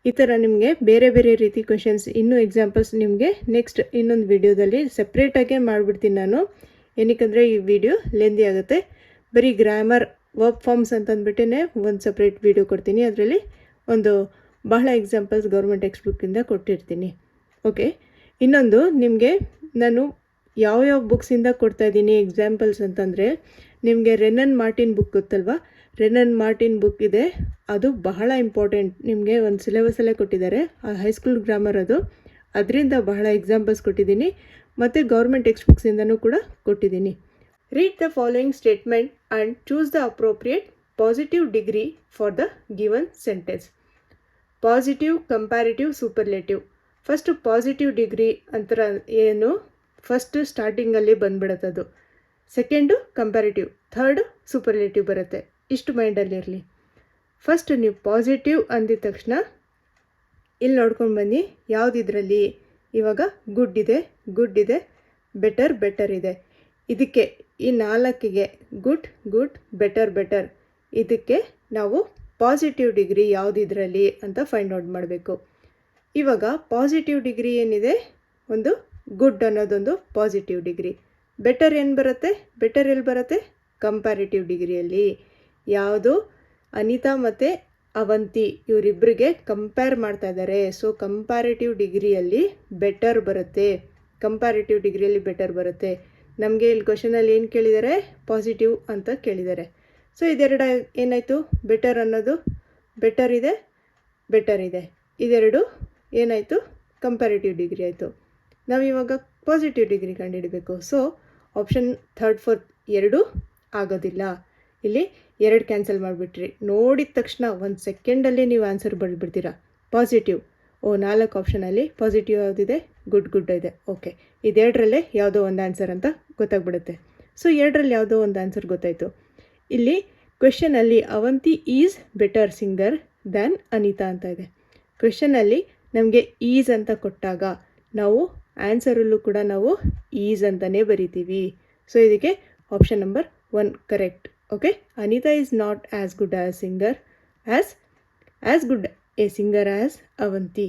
ಈ ಥರ ನಿಮಗೆ ಬೇರೆ ಬೇರೆ ರೀತಿ ಕ್ವೆಶನ್ಸ್, ಇನ್ನೂ ಎಕ್ಸಾಂಪಲ್ಸ್ ನಿಮಗೆ ನೆಕ್ಸ್ಟ್ ಇನ್ನೊಂದು ವಿಡಿಯೋದಲ್ಲಿ ಸಪ್ರೇಟಾಗೇ ಮಾಡಿಬಿಡ್ತೀನಿ ನಾನು. ಏನಕ್ಕೆಂದರೆ ಈ ವಿಡಿಯೋ ಲೆಂದಿ ಆಗುತ್ತೆ. ಬರೀ ಗ್ರಾಮರ್ ವರ್ಕ್ ಫಾರ್ಮ್ಸ್ ಅಂತಂದ್ಬಿಟ್ಟೇ ಒಂದು ಸಪ್ರೇಟ್ ವಿಡಿಯೋ ಕೊಡ್ತೀನಿ. ಅದರಲ್ಲಿ ಒಂದು ಬಹಳ ಎಕ್ಸಾಂಪಲ್ಸ್ ಗೌರ್ಮೆಂಟ್ ಟೆಕ್ಸ್ಟ್ ಬುಕ್ಕಿಂದ ಕೊಟ್ಟಿರ್ತೀನಿ. ಓಕೆ, ಇನ್ನೊಂದು ನಿಮಗೆ ನಾನು ಯಾವ್ಯಾವ ಬುಕ್ಸಿಂದ ಕೊಡ್ತಾಯಿದ್ದೀನಿ ಎಕ್ಸಾಂಪಲ್ಸ್ ಅಂತಂದರೆ, ನಿಮಗೆ ರೆನನ್ ಮಾರ್ಟಿನ್ ಬುಕ್ ಗೊತ್ತಲ್ವಾ? ರೆನನ್ ಮಾರ್ಟಿನ್ ಬುಕ್ ಇದೆ, ಅದು ಬಹಳ ಇಂಪಾರ್ಟೆಂಟ್. ನಿಮಗೆ ಒಂದು ಸಿಲೆಬಸಲ್ಲೇ ಕೊಟ್ಟಿದ್ದಾರೆ, ಹೈಸ್ಕೂಲ್ ಗ್ರಾಮರ್ ಅದು. ಅದರಿಂದ ಬಹಳ ಎಕ್ಸಾಂಪಲ್ಸ್ ಕೊಟ್ಟಿದ್ದೀನಿ. ಮತ್ತು ಗೌರ್ಮೆಂಟ್ ಟೆಕ್ಸ್ಟ್ ಬುಕ್ಸಿಂದನೂ ಕೂಡ ಕೊಟ್ಟಿದ್ದೀನಿ. Read the following statement and choose the appropriate positive degree for the given sentence. Positive, comparative, superlative. First positive degree ಅಂತರ ಏನು? ಫಸ್ಟ್ ಸ್ಟಾರ್ಟಿಂಗಲ್ಲಿ ಬಂದ್ಬಿಡುತ್ತದು. ಸೆಕೆಂಡು ಕಂಪ್ಯಾರಿಟಿವ್, ಥರ್ಡು ಸೂಪರ್ಲೇಟಿವ್ ಬರುತ್ತೆ. ಇಷ್ಟು ಮೈಂಡಲ್ಲಿರಲಿ. ಫಸ್ಟ್ ನೀವು ಪಾಸಿಟಿವ್ ಅಂದಿದ ತಕ್ಷಣ ಇಲ್ಲಿ ನೋಡ್ಕೊಂಡು ಬನ್ನಿ, ಯಾವುದಿದ್ರಲ್ಲಿ ಇವಾಗ ಗುಡ್ ಇದೆ, ಗುಡ್ ಇದೆ, ಬೆಟರ್, ಬೆಟರ್ ಇದೆ. ಇದಕ್ಕೆ ಈ 4ಗೆ ಗುಡ್, ಗುಡ್, ಬೆಟರ್, ಬೆಟರ್, ಇದಕ್ಕೆ ನಾವು ಪಾಸಿಟಿವ್ ಡಿಗ್ರಿ ಯಾವುದಿದ್ರಲ್ಲಿ ಅಂತ ಫೈಂಡ್ ಔಟ್ ಮಾಡಬೇಕು. ಇವಾಗ ಪಾಸಿಟಿವ್ ಡಿಗ್ರಿ ಏನಿದೆ, ಒಂದು ಗುಡ್ ಅನ್ನೋದೊಂದು ಪಾಸಿಟಿವ್ ಡಿಗ್ರಿ. ಬೆಟರ್ ಏನು ಬರುತ್ತೆ? ಬೆಟರ್ ಎಲ್ಲಿ ಬರುತ್ತೆ? ಕಂಪ್ಯಾರಿಟಿವ್ ಡಿಗ್ರಿಯಲ್ಲಿ. ಯಾವುದು? ಅನಿತಾ ಮತ್ತು ಅವಂತಿ ಇವರಿಬ್ಬರಿಗೆ ಕಂಪೇರ್ ಮಾಡ್ತಾ ಇದ್ದಾರೆ. ಸೊ ಕಂಪ್ಯಾರಿಟಿವ್ ಡಿಗ್ರಿಯಲ್ಲಿ ಬೆಟರ್ ಬರುತ್ತೆ. ಕಂಪ್ಯಾರಿಟಿವ್ ಡಿಗ್ರಿಯಲ್ಲಿ ಬೆಟರ್ ಬರುತ್ತೆ. ನಮಗೆ ಇಲ್ಲಿ ಕ್ವಶನಲ್ಲಿ ಏನು ಕೇಳಿದ್ದಾರೆ? ಪಾಸಿಟಿವ್ ಅಂತ ಕೇಳಿದ್ದಾರೆ. ಸೊ ಇದೆರಡು ಏನಾಯಿತು? ಬೆಟರ್ ಅನ್ನೋದು ಬೆಟರ್ ಇದೆ, ಬೆಟರ್ ಇದೆ. ಇದೆರಡು ಏನಾಯಿತು? ಕಂಪ್ಯಾರಿಟಿವ್ ಡಿಗ್ರಿ ಆಯಿತು. ನಾವಿವಾಗ ಪಾಸಿಟಿವ್ ಡಿಗ್ರಿ ಕಂಡುಹಿಡಬೇಕು. ಸೊ ಆಪ್ಷನ್ 3, 4 ಎರಡೂ ಆಗೋದಿಲ್ಲ. ಇಲ್ಲಿ 2 ಕ್ಯಾನ್ಸಲ್ ಮಾಡಿಬಿಟ್ರಿ. ನೋಡಿದ ತಕ್ಷಣ 1 ಸೆಕೆಂಡಲ್ಲಿ ನೀವು ಆನ್ಸರ್ ಬರೆದ್ಬಿಡ್ತೀರಾ. ಪಾಸಿಟಿವ್, 4 ಆಪ್ಷನಲ್ಲಿ ಪಾಸಿಟಿವ್ ಯಾವುದಿದೆ? ಗುಡ್, ಗುಡ್ ಇದೆ. ಓಕೆ, ಇದೆರಡರಲ್ಲೇ ಯಾವುದೋ ಒಂದು ಆನ್ಸರ್ ಅಂತ ಗೊತ್ತಾಗ್ಬಿಡುತ್ತೆ. ಸೊ 2ರಲ್ಲಿ ಯಾವುದೋ ಒಂದು ಆನ್ಸರ್ ಗೊತ್ತಾಯಿತು. ಇಲ್ಲಿ ಕ್ವೆಶನಲ್ಲಿ Avanti is better singer than Anita ಅಂತ ಇದೆ. ಕ್ವೆಶನಲ್ಲಿ ನಮಗೆ ಈಸ್ ಅಂತ ಕೊಟ್ಟಾಗ ನಾವು ಆನ್ಸರಲ್ಲೂ ಕೂಡ ನಾವು ಈಸ್ ಅಂತಲೇ ಬರಿತೀವಿ. ಸೊ ಇದಕ್ಕೆ option number 1 correct. Okay, Anita is not as good as singer as good A singer as Avanti.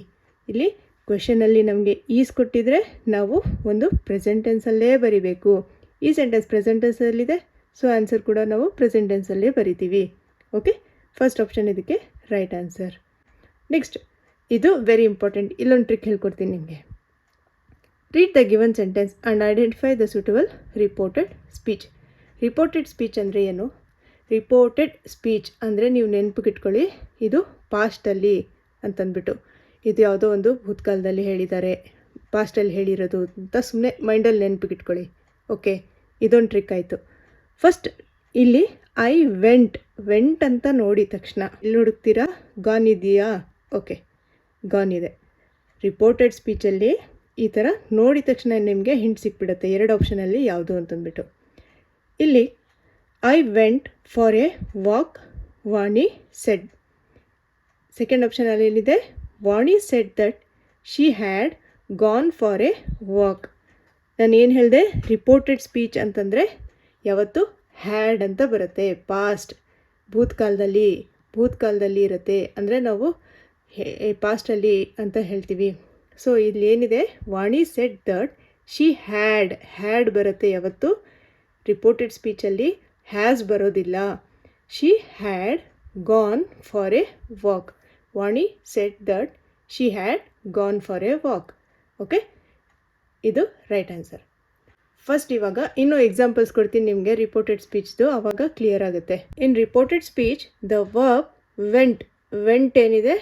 ಇಲ್ಲಿ ಕ್ವೆಶನಲ್ಲಿ ನಮಗೆ ಈಸ್ ಕೊಟ್ಟಿದ್ರೆ ನಾವು ಒಂದು ಪ್ರೆಸೆಂಟ್ ಟೆನ್ಸಲ್ಲೇ ಬರಿಬೇಕು. ಈ ಸೆಂಟೆನ್ಸ್ ಪ್ರೆಸೆಂಟ್ ಟೆನ್ಸಲ್ಲಿದೆ, ಸೊ ಆನ್ಸರ್ ಕೂಡ ನಾವು ಪ್ರೆಸೆಂಟ್ ಟೆನ್ಸಲ್ಲೇ ಬರಿತೀವಿ. ಓಕೆ, ಫಸ್ಟ್ ಆಪ್ಷನ್ ಇದಕ್ಕೆ ರೈಟ್ ಆನ್ಸರ್. ನೆಕ್ಸ್ಟ್, ಇದು ವೆರಿ ಇಂಪಾರ್ಟೆಂಟ್. ಇಲ್ಲೊಂದು ಟ್ರಿಕ್ ಹೇಳ್ಕೊಡ್ತೀನಿ ನಿಮಗೆ. Read the given sentence and identify the suitable reported speech. Reported speech ಅಂದರೆ ಏನು? ರಿಪೋರ್ಟೆಡ್ ಸ್ಪೀಚ್ ಅಂದರೆ ನೀವು ನೆನಪಿಗಿಟ್ಕೊಳ್ಳಿ, ಇದು ಪಾಸ್ಟಲ್ಲಿ ಅಂತಂದ್ಬಿಟ್ಟು, ಇದು ಯಾವುದೋ ಒಂದು ಭೂತಕಾಲದಲ್ಲಿ ಹೇಳಿದ್ದಾರೆ, ಪಾಸ್ಟಲ್ಲಿ ಹೇಳಿರೋದು ಅಂತ ಸುಮ್ಮನೆ ಮೈಂಡಲ್ಲಿ ನೆನಪಿಗಿಟ್ಕೊಳ್ಳಿ. ಓಕೆ, ಇದೊಂದು ಟ್ರಿಕ್ ಆಯಿತು. ಫಸ್ಟ್ ಇಲ್ಲಿ ಐ ವೆಂಟ್ ಅಂತ ನೋಡಿದ ತಕ್ಷಣ ಇಲ್ಲಿ ಹುಡುಕ್ತೀರಾ, ಗಾನ್ ಇದೆಯಾ? ಓಕೆ, ಗಾನ್ ಇದೆ. ರಿಪೋರ್ಟೆಡ್ ಸ್ಪೀಚಲ್ಲಿ ಈ ಥರ ನೋಡಿದ ತಕ್ಷಣ ನಿಮಗೆ ಹಿಂಟ್ ಸಿಕ್ಬಿಡುತ್ತೆ 2 ಆಪ್ಷನಲ್ಲಿ ಯಾವುದು ಅಂತಂದ್ಬಿಟ್ಟು. ಇಲ್ಲಿ I went for a walk, Vani said. Second ಆಪ್ಷನಲ್ಲಿ ಏನಿದೆ? Vani said that she had gone for a walk. ನಾನು ಏನು ಹೇಳಿದೆ? ರಿಪೋರ್ಟೆಡ್ ಸ್ಪೀಚ್ ಅಂತಂದರೆ ಯಾವತ್ತು ಹ್ಯಾಡ್ ಅಂತ ಬರುತ್ತೆ. ಪಾಸ್ಟ್, ಭೂತಕಾಲದಲ್ಲಿ ಇರುತ್ತೆ ಅಂದರೆ ನಾವು ಪಾಸ್ಟಲ್ಲಿ ಅಂತ ಹೇಳ್ತೀವಿ. ಸೊ ಇಲ್ಲಿ ಏನಿದೆ? Vani said that she had ಬರುತ್ತೆ ಯಾವತ್ತು. ರಿಪೋರ್ಟೆಡ್ ಸ್ಪೀಚಲ್ಲಿ ಹ್ಯಾಸ್ ಬರೋದಿಲ್ಲ. She had gone for a walk. Vani said that she had gone for a walk. Okay, ಇದು ರೈಟ್ ಆನ್ಸರ್. ಫಸ್ಟ್ ಇವಾಗ ಇನ್ನೂ ಎಕ್ಸಾಂಪಲ್ಸ್ ಕೊಡ್ತೀನಿ ನಿಮಗೆ ರಿಪೋರ್ಟೆಡ್ ಸ್ಪೀಚ್ದು, ಆವಾಗ ಕ್ಲಿಯರ್ ಆಗುತ್ತೆ. In reported speech the verb went ಏನಿದೆ?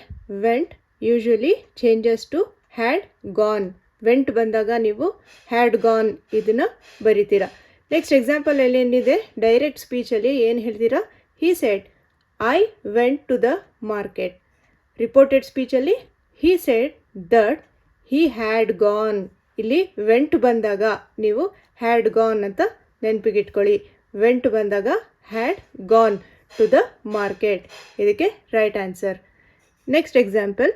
Went usually changes to had gone. Went ಬಂದಾಗ ನೀವು ಹ್ಯಾಡ್ ಗಾನ್ ಇದನ್ನು ಬರಿತೀರಾ. ನೆಕ್ಸ್ಟ್ ಎಕ್ಸಾಂಪಲಲ್ಲಿ ಏನಿದೆ, ಡೈರೆಕ್ಟ್ ಸ್ಪೀಚಲ್ಲಿ ಏನು ಹೇಳ್ತೀರಾ, he said I went to the market. Reported ಸ್ಪೀಚಲ್ಲಿ he said that he had gone. ಇಲ್ಲಿ ವೆಂಟ್ ಬಂದಾಗ ನೀವು ಹ್ಯಾಡ್ ಗಾನ್ ಅಂತ ನೆನಪಿಗಿಟ್ಕೊಳ್ಳಿ. ವೆಂಟ್ ಬಂದಾಗ had gone to the market. ಇದಕ್ಕೆ right answer. Next example,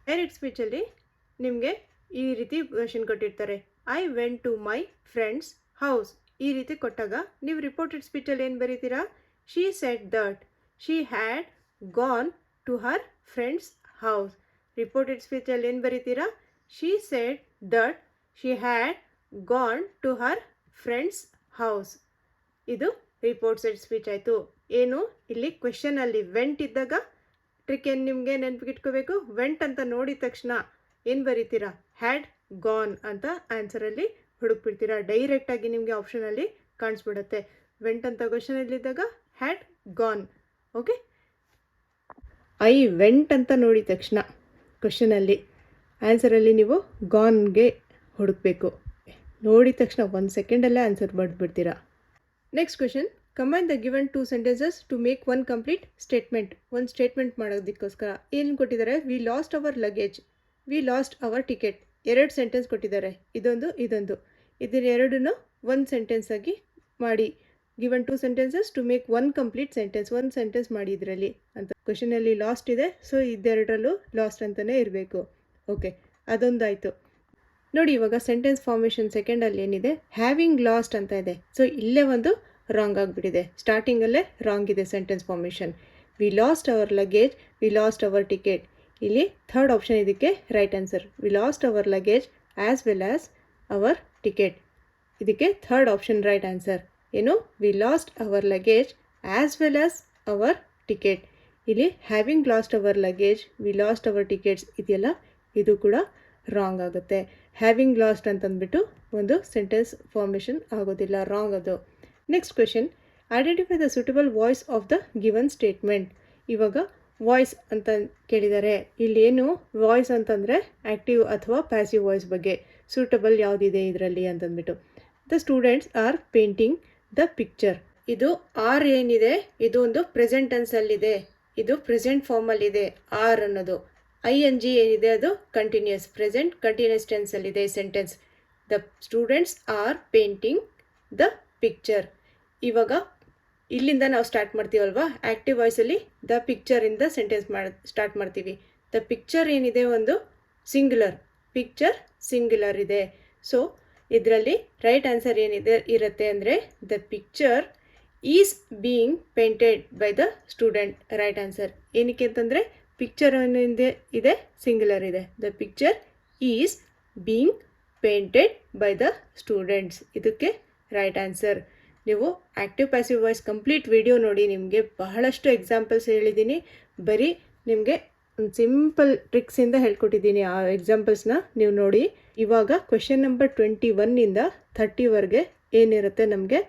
direct ಸ್ಪೀಚಲ್ಲಿ ನಿಮಗೆ ಈ ರೀತಿ ಕ್ವೆಶನ್ ಕೊಟ್ಟಿರ್ತಾರೆ, I went to my friend's house. ಈ ರೀತಿ ಕೊಟ್ಟಾಗ ನೀವು ರಿಪೋರ್ಟೆಡ್ ಸ್ಪೀಚಲ್ಲಿ ಏನು ಬರೀತೀರಾ, she said that she had gone to her friend's house. Reported ಸ್ಪೀಚಲ್ಲಿ ಏನು ಬರೀತೀರಾ, she said that she had gone to her friend's house. ಇದು ರಿಪೋರ್ಟೆಡ್ ಸ್ಪೀಚ್ ಆಯಿತು. ಏನು ಇಲ್ಲಿ ಕ್ವೆಶನಲ್ಲಿ ವೆಂಟ್ ಇದ್ದಾಗ ಟ್ರಿಕ್ ಏನು ನಿಮಗೆ ನೆನಪಿಟ್ಕೋಬೇಕು, ವೆಂಟ್ ಅಂತ ನೋಡಿದ ತಕ್ಷಣ ಏನು ಬರೀತೀರಾ, ಹ್ಯಾಡ್ ಗಾನ್ ಅಂತ ಆನ್ಸರಲ್ಲಿ ಹುಡುಕ್ಬಿಡ್ತೀರಾ. ಡೈರೆಕ್ಟಾಗಿ ನಿಮಗೆ ಆಪ್ಷನಲ್ಲಿ ಕಾಣಿಸ್ಬಿಡುತ್ತೆ. ವೆಂಟ್ ಅಂತ ಕ್ವೆಶನಲ್ಲಿದ್ದಾಗ had gone. Okay, I went ಅಂತ ನೋಡಿದ ತಕ್ಷಣ ಕ್ವೆಶನಲ್ಲಿ ಆನ್ಸರಲ್ಲಿ ನೀವು ಗಾನ್ಗೆ ಹುಡುಕಬೇಕು. ನೋಡಿದ ತಕ್ಷಣ 1 ಸೆಕೆಂಡಲ್ಲೇ ಆನ್ಸರ್ ಬರೆದ್ಬಿಡ್ತೀರಾ. Next question, combine the given 2 sentences to make 1 complete statement. ಒಂದು ಸ್ಟೇಟ್ಮೆಂಟ್ ಮಾಡೋದಕ್ಕೋಸ್ಕರ ಏನು ಕೊಟ್ಟಿದ್ದಾರೆ, we lost our luggage, we lost our ticket. 2 sentence ಕೊಟ್ಟಿದ್ದಾರೆ, ಇದೊಂದು. ಇದನ್ನೆರಡನ್ನು 1 ಸೆಂಟೆನ್ಸ್ ಆಗಿ ಮಾಡಿ. Given 2 sentences to make 1 complete sentence. 1 sentence ಮಾಡಿ ಇದರಲ್ಲಿ ಅಂತ. ಕ್ವೆಶನಲ್ಲಿ ಲಾಸ್ಟ್ ಇದೆ, ಸೊ ಇದೆರಡರಲ್ಲೂ ಲಾಸ್ಟ್ ಅಂತಲೇ ಇರಬೇಕು. ಓಕೆ, ಅದೊಂದಾಯಿತು. ನೋಡಿ, ಇವಾಗ ಸೆಂಟೆನ್ಸ್ ಫಾರ್ಮೇಷನ್ ಸೆಕೆಂಡಲ್ಲಿ ಏನಿದೆ, ಹ್ಯಾವಿಂಗ್ ಲಾಸ್ಟ್ ಅಂತ ಇದೆ. ಸೊ ಇಲ್ಲೇ ಒಂದು ರಾಂಗ್ ಆಗಿಬಿಟ್ಟಿದೆ. ಸ್ಟಾರ್ಟಿಂಗಲ್ಲೇ ರಾಂಗ್ ಇದೆ sentence formation. We lost our luggage, we lost our ticket. ಇಲ್ಲಿ ಥರ್ಡ್ ಆಪ್ಷನ್ ಇದಕ್ಕೆ right answer. We lost our luggage as well as our ticket. ಇದಕ್ಕೆ ಥರ್ಡ್ ಆಪ್ಷನ್ ರೈಟ್ ಆನ್ಸರ್. ಏನು, we lost our luggage as well as our ticket. ಇಲ್ಲಿ having lost our luggage, we lost our tickets ಇದೆಯಲ್ಲ, ಇದು ಕೂಡ wrong ಆಗುತ್ತೆ. Having lost ಅಂತಂದ್ಬಿಟ್ಟು ಒಂದು sentence formation ಆಗೋದಿಲ್ಲ, ರಾಂಗ್ ಅದು. Next question, identify the suitable voice of the given statement. ಇವಾಗ ವಾಯ್ಸ್ ಅಂತ ಕೇಳಿದ್ದಾರೆ. ಇಲ್ಲೇನು ವಾಯ್ಸ್ ಅಂತಂದರೆ ಆ್ಯಕ್ಟಿವ್ ಅಥವಾ ಪ್ಯಾಸಿವ್ ವಾಯ್ಸ್ ಬಗ್ಗೆ. ಸೂಟಬಲ್ ಯಾವುದಿದೆ ಇದರಲ್ಲಿ ಅಂತಂದ್ಬಿಟ್ಟು, the students are painting the picture. ಇದು ಆರ್ ಏನಿದೆ, ಇದು ಒಂದು ಪ್ರೆಸೆಂಟ್ ಟೆನ್ಸಲ್ಲಿದೆ, ಇದು ಪ್ರೆಸೆಂಟ್ ಫಾರ್ಮಲ್ಲಿದೆ ಆರ್ ಅನ್ನೋದು. ING ಏನಿದೆ ಅದು ಕಂಟಿನ್ಯೂಸ್, ಪ್ರೆಸೆಂಟ್ ಕಂಟಿನ್ಯೂಸ್ ಟೆನ್ಸಲ್ಲಿದೆ sentence. The students are painting the picture. ಇವಾಗ ಇಲ್ಲಿಂದ ನಾವು ಸ್ಟಾರ್ಟ್ ಮಾಡ್ತೀವಲ್ವಾ, ಆ್ಯಕ್ಟಿವ್ ವಾಯ್ಸಲ್ಲಿ ದ ಪಿಕ್ಚರಿಂದ ಸೆಂಟೆನ್ಸ್ ಸ್ಟಾರ್ಟ್ ಮಾಡ್ತೀವಿ. ದ ಪಿಕ್ಚರ್ ಏನಿದೆ ಒಂದು ಸಿಂಗ್ಯುಲರ್, ಪಿಕ್ಚರ್ ಸಿಂಗ್ಯುಲರ್ ಇದೆ. ಸೊ ಇದರಲ್ಲಿ ರೈಟ್ ಆನ್ಸರ್ ಏನಿದೆ ಇರುತ್ತೆ ಅಂದರೆ, the picture is being painted by the student. Right answer. ಏನಕ್ಕೆ ಅಂತಂದರೆ ಪಿಕ್ಚರ್ ಇದೆ, ಸಿಂಗ್ಯುಲರ್ ಇದೆ. The picture is being painted by the students. ಇದಕ್ಕೆ ರೈಟ್ ಆನ್ಸರ್. ನೀವು active passive voice complete video ನೋಡಿ, ನಿಮಗೆ ಬಹಳಷ್ಟು ಎಕ್ಸಾಂಪಲ್ಸ್ ಹೇಳಿದ್ದೀನಿ. ಬರೀ ನಿಮಗೆ ಒಂದು ಸಿಂಪಲ್ ಟ್ರಿಕ್ಸಿಂದ ಹೇಳ್ಕೊಟ್ಟಿದ್ದೀನಿ. ಆ ಎಕ್ಸಾಂಪಲ್ಸ್ನ ನೀವು ನೋಡಿ. ಇವಾಗ ಕ್ವೆಶನ್ ನಂಬರ್ 21ಇಂದ 30ವರೆಗೆ ಏನಿರುತ್ತೆ ನಮಗೆ,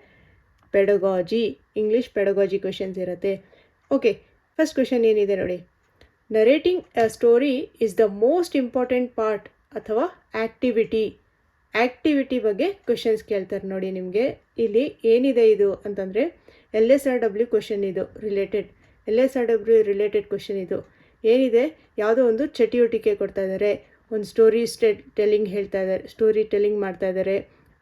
ಪೆಡಗಾಜಿ, ಇಂಗ್ಲೀಷ್ ಪೆಡಗಾಜಿ ಕ್ವೆಶನ್ಸ್ ಇರುತ್ತೆ. ಓಕೆ, ಫಸ್ಟ್ ಕ್ವೆಶನ್ ಏನಿದೆ ನೋಡಿ, narrating a story is the most important part ಅಥವಾ ಆ್ಯಕ್ಟಿವಿಟಿ ಬಗ್ಗೆ ಕ್ವೆಶನ್ಸ್ ಕೇಳ್ತಾರೆ ನೋಡಿ. ನಿಮಗೆ ಇಲ್ಲಿ ಏನಿದೆ ಇದು ಅಂತಂದರೆ LSRW ಕ್ವೆಶನ್, ಇದು ರಿಲೇಟೆಡ್ LSRW ರಿಲೇಟೆಡ್ ಕ್ವೆಶನ್. ಇದು ಏನಿದೆ, ಯಾವುದೋ ಒಂದು ಚಟುವಟಿಕೆ ಕೊಡ್ತಾ ಇದ್ದಾರೆ, ಒಂದು ಸ್ಟೋರಿ ಸ್ಟೋರಿ ಟೆಲ್ಲಿಂಗ್ ಮಾಡ್ತಾ ಇದ್ದಾರೆ,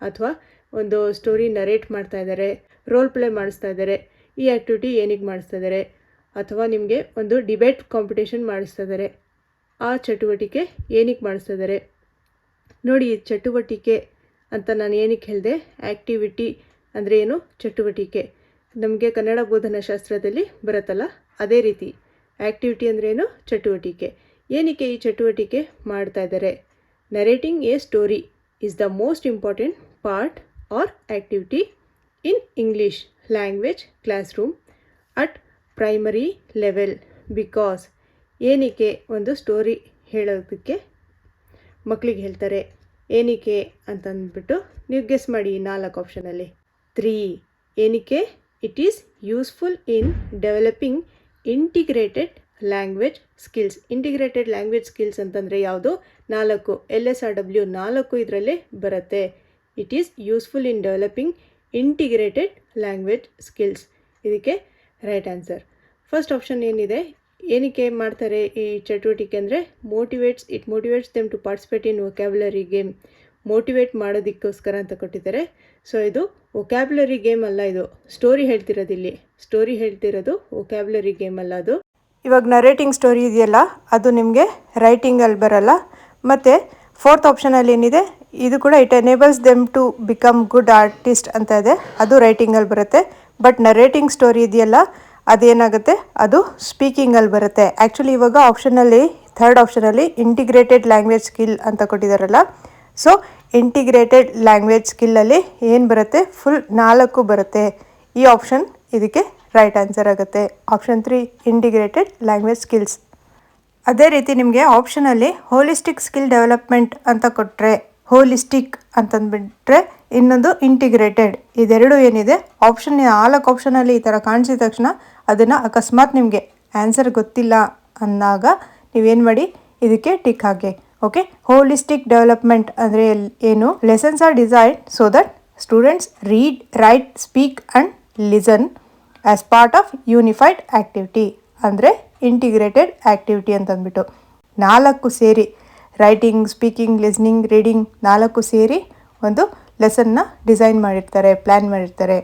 ಅಥವಾ ಒಂದು ಸ್ಟೋರಿ ನರೇಟ್ ಮಾಡ್ತಾ ಇದ್ದಾರೆ, ರೋಲ್ ಪ್ಲೇ ಮಾಡಿಸ್ತಾ ಇದ್ದಾರೆ. ಈ ಆ್ಯಕ್ಟಿವಿಟಿ ಏನಕ್ಕೆ ಮಾಡಿಸ್ತಾ ಇದ್ದಾರೆ, ಅಥವಾ ನಿಮಗೆ ಒಂದು ಡಿಬೇಟ್ ಕಾಂಪಿಟೇಷನ್ ಮಾಡಿಸ್ತಾ ಇದ್ದಾರೆ. ಆ ಚಟುವಟಿಕೆ ಏನಕ್ಕೆ ಮಾಡಿಸ್ತಾ ಇದ್ದಾರೆ ನೋಡಿ. ಚಟುವಟಿಕೆ ಅಂತ ನಾನು ಏನಕ್ಕೆ ಹೇಳಿದೆ, ಆ್ಯಕ್ಟಿವಿಟಿ ಅಂದರೆ ಏನು, ಚಟುವಟಿಕೆ. ನಮಗೆ ಕನ್ನಡ ಬೋಧನಾಶಾಸ್ತ್ರದಲ್ಲಿ ಬರುತ್ತಲ್ಲ, ಅದೇ ರೀತಿ ಆ್ಯಕ್ಟಿವಿಟಿ ಅಂದ್ರೇನು, ಚಟುವಟಿಕೆ. ಏನಕ್ಕೆ ಈ ಚಟುವಟಿಕೆ ಮಾಡ್ತಾ ಇದ್ದಾರೆ. Narrating a story is the most important part are activity in English language classroom at primary level. Because ಏನಕ್ಕೆ ಒಂದು ಸ್ಟೋರಿ ಹೇಳೋದಕ್ಕೆ ಮಕ್ಕಳಿಗೆ ಹೇಳ್ತಾರೆ, ಏನಕ್ಕೆ ಅಂತಂದ್ಬಿಟ್ಟು ನೀವು ಗೆಸ್ ಮಾಡಿ. 4 ಆಪ್ಷನಲ್ಲಿ 3. ಏನಕ್ಕೆ, it is useful in developing integrated language skills. Integrated language skills ಅಂತಂದರೆ ಯಾವುದು, 4 LSRW 4 ಇದರಲ್ಲಿ ಬರುತ್ತೆ. It is useful in developing integrated language skills. ಇದಕ್ಕೆ ರೈಟ್ ಆನ್ಸರ್. ಫಸ್ಟ್ ಆಪ್ಷನ್ ಏನಿದೆ, ಏನಕ್ಕೆ ಮಾಡ್ತಾರೆ ಈ ಚಟುವಟಿಕೆ ಅಂದರೆ it motivates them to participate in vocabulary game. Motivate ಮಾಡೋದಕ್ಕೋಸ್ಕರ ಅಂತ ಕೊಟ್ಟಿದ್ದಾರೆ. ಸೊ ಇದು ವೊಕ್ಯಾಬ್ಯುಲರಿ ಗೇಮ್ ಅಲ್ಲ, ಇದು ಸ್ಟೋರಿ ಹೇಳ್ತಿರೋದು. ಇಲ್ಲಿ ಸ್ಟೋರಿ ಹೇಳ್ತಿರೋದು ವೊಕ್ಯಾಬ್ಯುಲರಿ ಗೇಮ್ ಅಲ್ಲ ಅದು. ಇವಾಗ ನರೇಟಿಂಗ್ ಸ್ಟೋರಿ ಇದೆಯಲ್ಲ ಅದು ನಿಮಗೆ ರೈಟಿಂಗಲ್ಲಿ ಬರಲ್ಲ. ಮತ್ತು ಫೋರ್ತ್ ಆಪ್ಷನಲ್ಲಿ ಏನಿದೆ ಇದು ಕೂಡ it enables them to become good artist ಅಂತ ಇದೆ, ಅದು ರೈಟಿಂಗಲ್ಲಿ ಬರುತ್ತೆ. ಬಟ್ ನರೇಟಿಂಗ್ ಸ್ಟೋರಿ ಇದೆಯಲ್ಲ ಅದೇನಾಗುತ್ತೆ, ಅದು ಸ್ಪೀಕಿಂಗಲ್ಲಿ ಬರುತ್ತೆ. ಆ್ಯಕ್ಚುಲಿ ಇವಾಗ ಥರ್ಡ್ ಆಪ್ಷನಲ್ಲಿ ಇಂಟಿಗ್ರೇಟೆಡ್ ಲ್ಯಾಂಗ್ವೇಜ್ ಸ್ಕಿಲ್ ಅಂತ ಕೊಟ್ಟಿದ್ದಾರಲ್ಲ. ಸೊ ಇಂಟಿಗ್ರೇಟೆಡ್ ಲ್ಯಾಂಗ್ವೇಜ್ ಸ್ಕಿಲ್ಲಲ್ಲಿ ಏನು ಬರುತ್ತೆ, ಫುಲ್ 4 ಬರುತ್ತೆ. ಈ ಆಪ್ಷನ್ ಇದಕ್ಕೆ ರೈಟ್ ಆನ್ಸರ್ ಆಗುತ್ತೆ. Option 3 integrated language skills. ಅದೇ ರೀತಿ ನಿಮಗೆ ಆಪ್ಷನಲ್ಲಿ ಹೋಲಿಸ್ಟಿಕ್ ಸ್ಕಿಲ್ ಡೆವಲಪ್ಮೆಂಟ್ ಅಂತ ಕೊಟ್ಟರೆ, ಹೋಲಿಸ್ಟಿಕ್ ಅಂತಂದ್ಬಿಟ್ರೆ ಇನ್ನೊಂದು ಇಂಟಿಗ್ರೇಟೆಡ್, ಇದೆರಡು ಏನಿದೆ ಆಪ್ಷನ್ 4 ಆಪ್ಷನಲ್ಲಿ ಈ ಥರ ಕಾಣಿಸಿದ ತಕ್ಷಣ ಅದನ್ನು ಅಕಸ್ಮಾತ್ ನಿಮಗೆ ಆನ್ಸರ್ ಗೊತ್ತಿಲ್ಲ ಅಂದಾಗ ನೀವೇನು ಮಾಡಿ ಇದಕ್ಕೆ ಟಿಕ್ ಹಾಕಿ. ಓಕೆ, ಹೋಲಿಸ್ಟಿಕ್ ಡೆವಲಪ್ಮೆಂಟ್ ಅಂದರೆ ಏನು, lessons are designed so that students read, write, speak and listen as part of unified activity. ಅಂದರೆ ಇಂಟಿಗ್ರೇಟೆಡ್ ಆ್ಯಕ್ಟಿವಿಟಿ ಅಂತಂದ್ಬಿಟ್ಟು 4 ಸೇರಿ ರೈಟಿಂಗ್, ಸ್ಪೀಕಿಂಗ್, ಲಿಸ್ನಿಂಗ್, ರೀಡಿಂಗ್ 4 ಸೇರಿ ಒಂದು ಲೆಸನ್ನ ಡಿಸೈನ್ ಮಾಡಿರ್ತಾರೆ, ಪ್ಲ್ಯಾನ್ ಮಾಡಿರ್ತಾರೆ.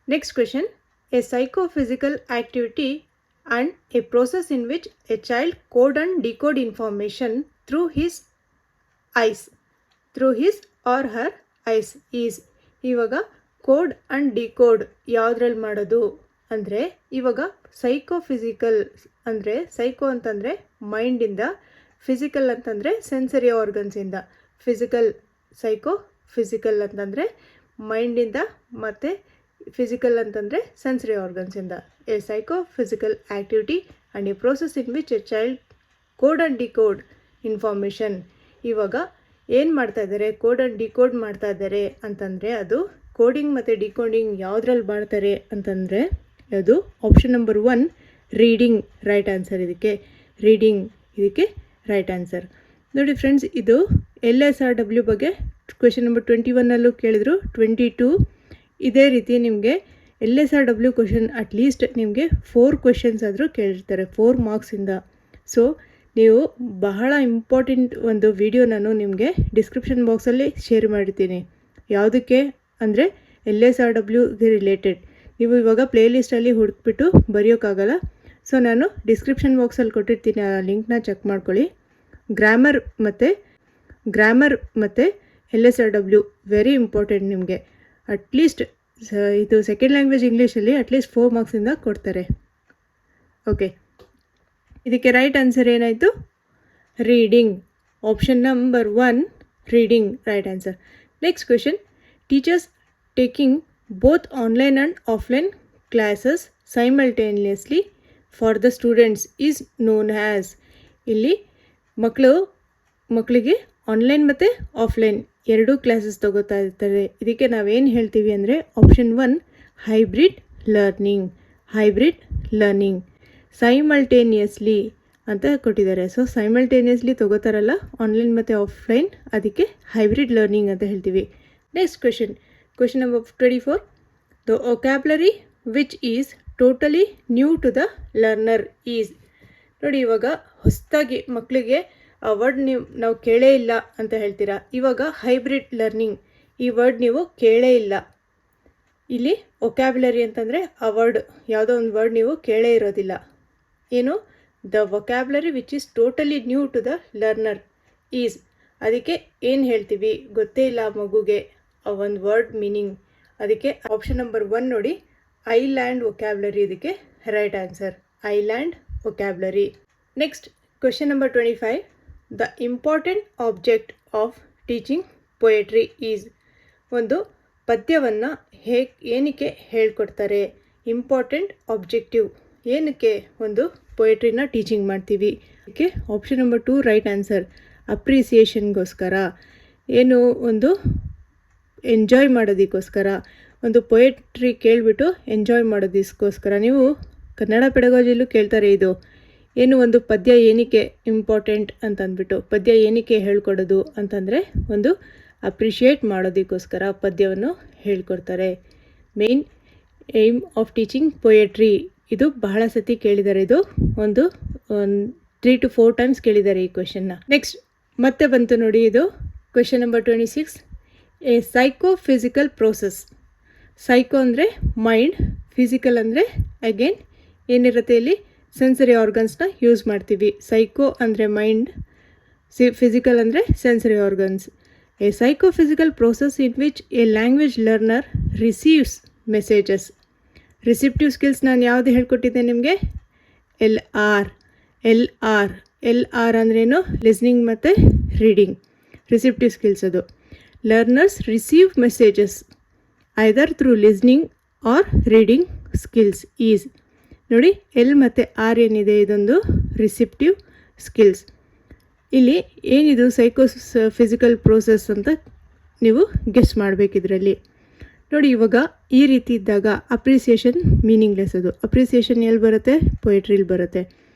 Next question, a psychophysical activity and a process in which a child code and decode information through his or her eyes is. ಇವಾಗ code and decode ಯಾವುದ್ರಲ್ಲಿ ಮಾಡೋದು ಅಂದರೆ, ಇವಾಗ ಸೈಕೋಫಿಸಿಕಲ್ ಅಂದರೆ ಸೈಕೋ ಅಂತಂದರೆ ಮೈಂಡಿಂದ, ಫಿಸಿಕಲ್ ಅಂತಂದರೆ ಸೆನ್ಸರಿ ಆರ್ಗನ್ಸಿಂದ. ಫಿಸಿಕಲ್ ಅಂತಂದರೆ ಮೈಂಡಿಂದ ಮತ್ತು ಫಿಸಿಕಲ್ ಅಂತಂದರೆ ಸೆನ್ಸರಿ ಆರ್ಗನ್ಸಿಂದ. A psychophysical activity and a process in which a child code and decode information. ಇವಾಗ ಏನು ಮಾಡ್ತಾ ಇದ್ದಾರೆ, ಕೋಡ್ ಆ್ಯಂಡ್ ಡಿಕೋಡ್ ಮಾಡ್ತಾ ಇದ್ದಾರೆ ಅಂತಂದರೆ, ಅದು ಕೋಡಿಂಗ್ ಮತ್ತು ಡಿಕೋಡಿಂಗ್ ಯಾವುದ್ರಲ್ಲಿ ಮಾಡ್ತಾರೆ ಅಂತಂದರೆ ಅದು option number 1 reading right answer. ಇದಕ್ಕೆ ರೈಟ್ ಆನ್ಸರ್. ನೋಡಿ ಫ್ರೆಂಡ್ಸ್, ಇದು LSRW ಬಗ್ಗೆ ಕ್ವೆಶನ್ ನಂಬರ್ 21 ಕೇಳಿದ್ರು, 22 ಇದೇ ರೀತಿ ನಿಮಗೆ LSRW ಕ್ವೆಶನ್ ಅಟ್ಲೀಸ್ಟ್ ನಿಮಗೆ 4 ಕ್ವೆಶನ್ಸ್ ಆದರೂ ಕೇಳಿರ್ತಾರೆ 4 ಮಾರ್ಕ್ಸಿಂದ. ಸೊ ನೀವು ಬಹಳ ಇಂಪಾರ್ಟೆಂಟ್ ಒಂದು ವಿಡಿಯೋ ನಾನು ನಿಮಗೆ ಡಿಸ್ಕ್ರಿಪ್ಷನ್ ಬಾಕ್ಸಲ್ಲಿ ಶೇರ್ ಮಾಡಿರ್ತೀನಿ. ಯಾವುದಕ್ಕೆ ಅಂದರೆ LSRWಗೆ ರಿಲೇಟೆಡ್. ನೀವು ಇವಾಗ ಪ್ಲೇಲಿಸ್ಟಲ್ಲಿ ಹುಡುಕ್ಬಿಟ್ಟು ಬರೆಯೋಕ್ಕಾಗಲ್ಲ. ಸೊ ನಾನು ಡಿಸ್ಕ್ರಿಪ್ಷನ್ ಬಾಕ್ಸಲ್ಲಿ ಕೊಟ್ಟಿರ್ತೀನಿ, ಆ ಲಿಂಕ್ನ ಚೆಕ್ ಮಾಡ್ಕೊಳ್ಳಿ. ಗ್ರಾಮರ್ ಮತ್ತು LSRW ವೆರಿ ಇಂಪಾರ್ಟೆಂಟ್ ನಿಮಗೆ. ಅಟ್ಲೀಸ್ಟ್ ಇದು ಸೆಕೆಂಡ್ ಲ್ಯಾಂಗ್ವೇಜ್ ಇಂಗ್ಲೀಷಲ್ಲಿ ಅಟ್ಲೀಸ್ಟ್ 4 ಮಾರ್ಕ್ಸಿಂದ ಕೊಡ್ತಾರೆ. ಓಕೆ, ಇದಕ್ಕೆ ರೈಟ್ ಆನ್ಸರ್ ಏನಾಯಿತು, reading. Option number 1 reading right answer. Next question, teachers taking both online and offline classes simultaneously for the students is known as. ಇಲ್ಲಿ ಮಕ್ಕಳಿಗೆ online ಮತ್ತು offline 2 classes ತಗೋತಾ ಇರ್ತಾರೆ. ಇದಕ್ಕೆ ನಾವೇನು ಹೇಳ್ತೀವಿ ಅಂದರೆ ಆಪ್ಷನ್ 1 ಹೈಬ್ರಿಡ್ ಲರ್ನಿಂಗ್. ಸೈಮಲ್ಟೇನಿಯಸ್ಲಿ ಅಂತ ಕೊಟ್ಟಿದ್ದಾರೆ. ಸೊ ಸೈಮಲ್ಟೇನಿಯಸ್ಲಿ ತಗೋತಾರಲ್ಲ ಆನ್ಲೈನ್ ಮತ್ತು ಆಫ್ಲೈನ್, ಅದಕ್ಕೆ ಹೈಬ್ರಿಡ್ ಲರ್ನಿಂಗ್ ಅಂತ ಹೇಳ್ತೀವಿ. Next question number 24, the vocabulary which is totally new to the learner is. ನೋಡಿ, ಇವಾಗ ಹೊಸದಾಗಿ ಮಕ್ಕಳಿಗೆ ಆ ವರ್ಡ್ ನಾವು ಕೇಳೇ ಇಲ್ಲ ಅಂತ ಹೇಳ್ತೀರಾ. ಇವಾಗ ಹೈಬ್ರಿಡ್ ಲರ್ನಿಂಗ್ ಈ ವರ್ಡ್ ನೀವು ಕೇಳೇ ಇಲ್ಲ. ಇಲ್ಲಿ ವೊಕ್ಯಾಬ್ಯುಲರಿ ಅಂತಂದರೆ ಆ ವರ್ಡ್, ಯಾವುದೋ ಒಂದು ವರ್ಡ್ ನೀವು ಕೇಳೇ ಇರೋದಿಲ್ಲ. ಏನು, the vocabulary which is totally new to the learner is. ಅದಕ್ಕೆ ಏನು ಹೇಳ್ತೀವಿ ಗೊತ್ತೇ ಇಲ್ಲ ಮಗುಗೆ ಆ ಒಂದು ವರ್ಡ್ ಮೀನಿಂಗ್. ಅದಕ್ಕೆ ಆಪ್ಷನ್ ನಂಬರ್ 1 ನೋಡಿ, ಐಲ್ಯಾಂಡ್ ವೊಕ್ಯಾಬ್ಯುಲರಿ ಇದಕ್ಕೆ right answer. Island vocabulary. Next question number 25, the important object of teaching poetry is. ಒಂದು ಪದ್ಯವನ್ನು ಏನಕ್ಕೆ ಹೇಳ್ಕೊಡ್ತಾರೆ, ಇಂಪಾರ್ಟೆಂಟ್ ಆಬ್ಜೆಕ್ಟಿವ್, ಏನಕ್ಕೆ ಒಂದು ಪೊಯೆಟ್ರಿನ ಟೀಚಿಂಗ್ ಮಾಡ್ತೀವಿ. ಅದಕ್ಕೆ ಆಪ್ಷನ್ ನಂಬರ್ 2 ರೈಟ್ ಆನ್ಸರ್. ಅಪ್ರಿಸಿಯೇಷನ್ಗೋಸ್ಕರ, ಏನು ಒಂದು ಎಂಜಾಯ್ ಮಾಡೋದಕ್ಕೋಸ್ಕರ. ಒಂದು ಪೊಯೆಟ್ರಿ ಕೇಳಿಬಿಟ್ಟು ಎಂಜಾಯ್ ಮಾಡೋದಕ್ಕೋಸ್ಕರ. ನೀವು ಕನ್ನಡ ಪೆಡಗಾಜಿಯಲ್ಲೂ ಕೇಳ್ತಾರೆ ಇದು, ಏನು ಒಂದು ಪದ್ಯ ಏನಕ್ಕೆ ಇಂಪಾರ್ಟೆಂಟ್ ಅಂತಂದ್ಬಿಟ್ಟು, ಪದ್ಯ ಏನಕ್ಕೆ ಹೇಳ್ಕೊಡೋದು ಅಂತಂದರೆ ಒಂದು ಅಪ್ರಿಷಿಯೇಟ್ ಮಾಡೋದಕ್ಕೋಸ್ಕರ ಪದ್ಯವನ್ನು ಹೇಳ್ಕೊಡ್ತಾರೆ. Main aim of teaching poetry, ಇದು ಬಹಳ ಸತಿ ಕೇಳಿದ್ದಾರೆ. ಇದು ಒಂದು 3 to 4 ಟೈಮ್ಸ್ ಕೇಳಿದ್ದಾರೆ ಈ ಕ್ವೆಶನ್ನ. ನೆಕ್ಸ್ಟ್ ಮತ್ತೆ ಬಂತು ನೋಡಿ, ಇದು question number 26. A psychophysical process. Psycho ಅಂದರೆ ಮೈಂಡ್, ಫಿಸಿಕಲ್ ಅಂದರೆ ಅಗೇನ್ ಏನಿರುತ್ತೆ ಇಲ್ಲಿ ಸೆನ್ಸರಿ ಆರ್ಗನ್ಸ್ನ ಯೂಸ್ ಮಾಡ್ತೀವಿ. ಸೈಕೋ ಅಂದರೆ ಮೈಂಡ್, ಫಿಸಿಕಲ್ ಅಂದರೆ sensory organs. A psychophysical process in which a language learner receives messages. Receptive skills ನಾನು ಯಾವುದು ಹೇಳ್ಕೊಟ್ಟಿದ್ದೆ ನಿಮಗೆ? ಎಲ್ ಆರ್ ಅಂದ್ರೇನು? ಲಿಸ್ನಿಂಗ್ ಮತ್ತು ರೀಡಿಂಗ್. ರಿಸಿಪ್ಟಿವ್ ಸ್ಕಿಲ್ಸ್ ಅದು. Learners receive messages either through listening or reading skills is. ನೋಡಿ, L ಮತ್ತು R ಏನಿದೆ, ಇದೊಂದು ರಿಸಿಪ್ಟಿವ್ ಸ್ಕಿಲ್ಸ್. ಇಲ್ಲಿ ಏನಿದು ಫಿಸಿಕಲ್ ಪ್ರೋಸೆಸ್ ಅಂತ ನೀವು ಗೆಸ್ ಮಾಡಬೇಕಿದ್ರಲ್ಲಿ. ನೋಡಿ, ಇವಾಗ ಈ ರೀತಿ ಇದ್ದಾಗ ಅಪ್ರಿಸಿಯೇಷನ್ ಮೀನಿಂಗ್ಲೆಸ್. ಅದು ಅಪ್ರಿಸಿಯೇಷನ್ ಎಲ್ಲಿ ಬರುತ್ತೆ? ಪೊಯೆಟ್ರಿಲಿ ಬರುತ್ತೆ.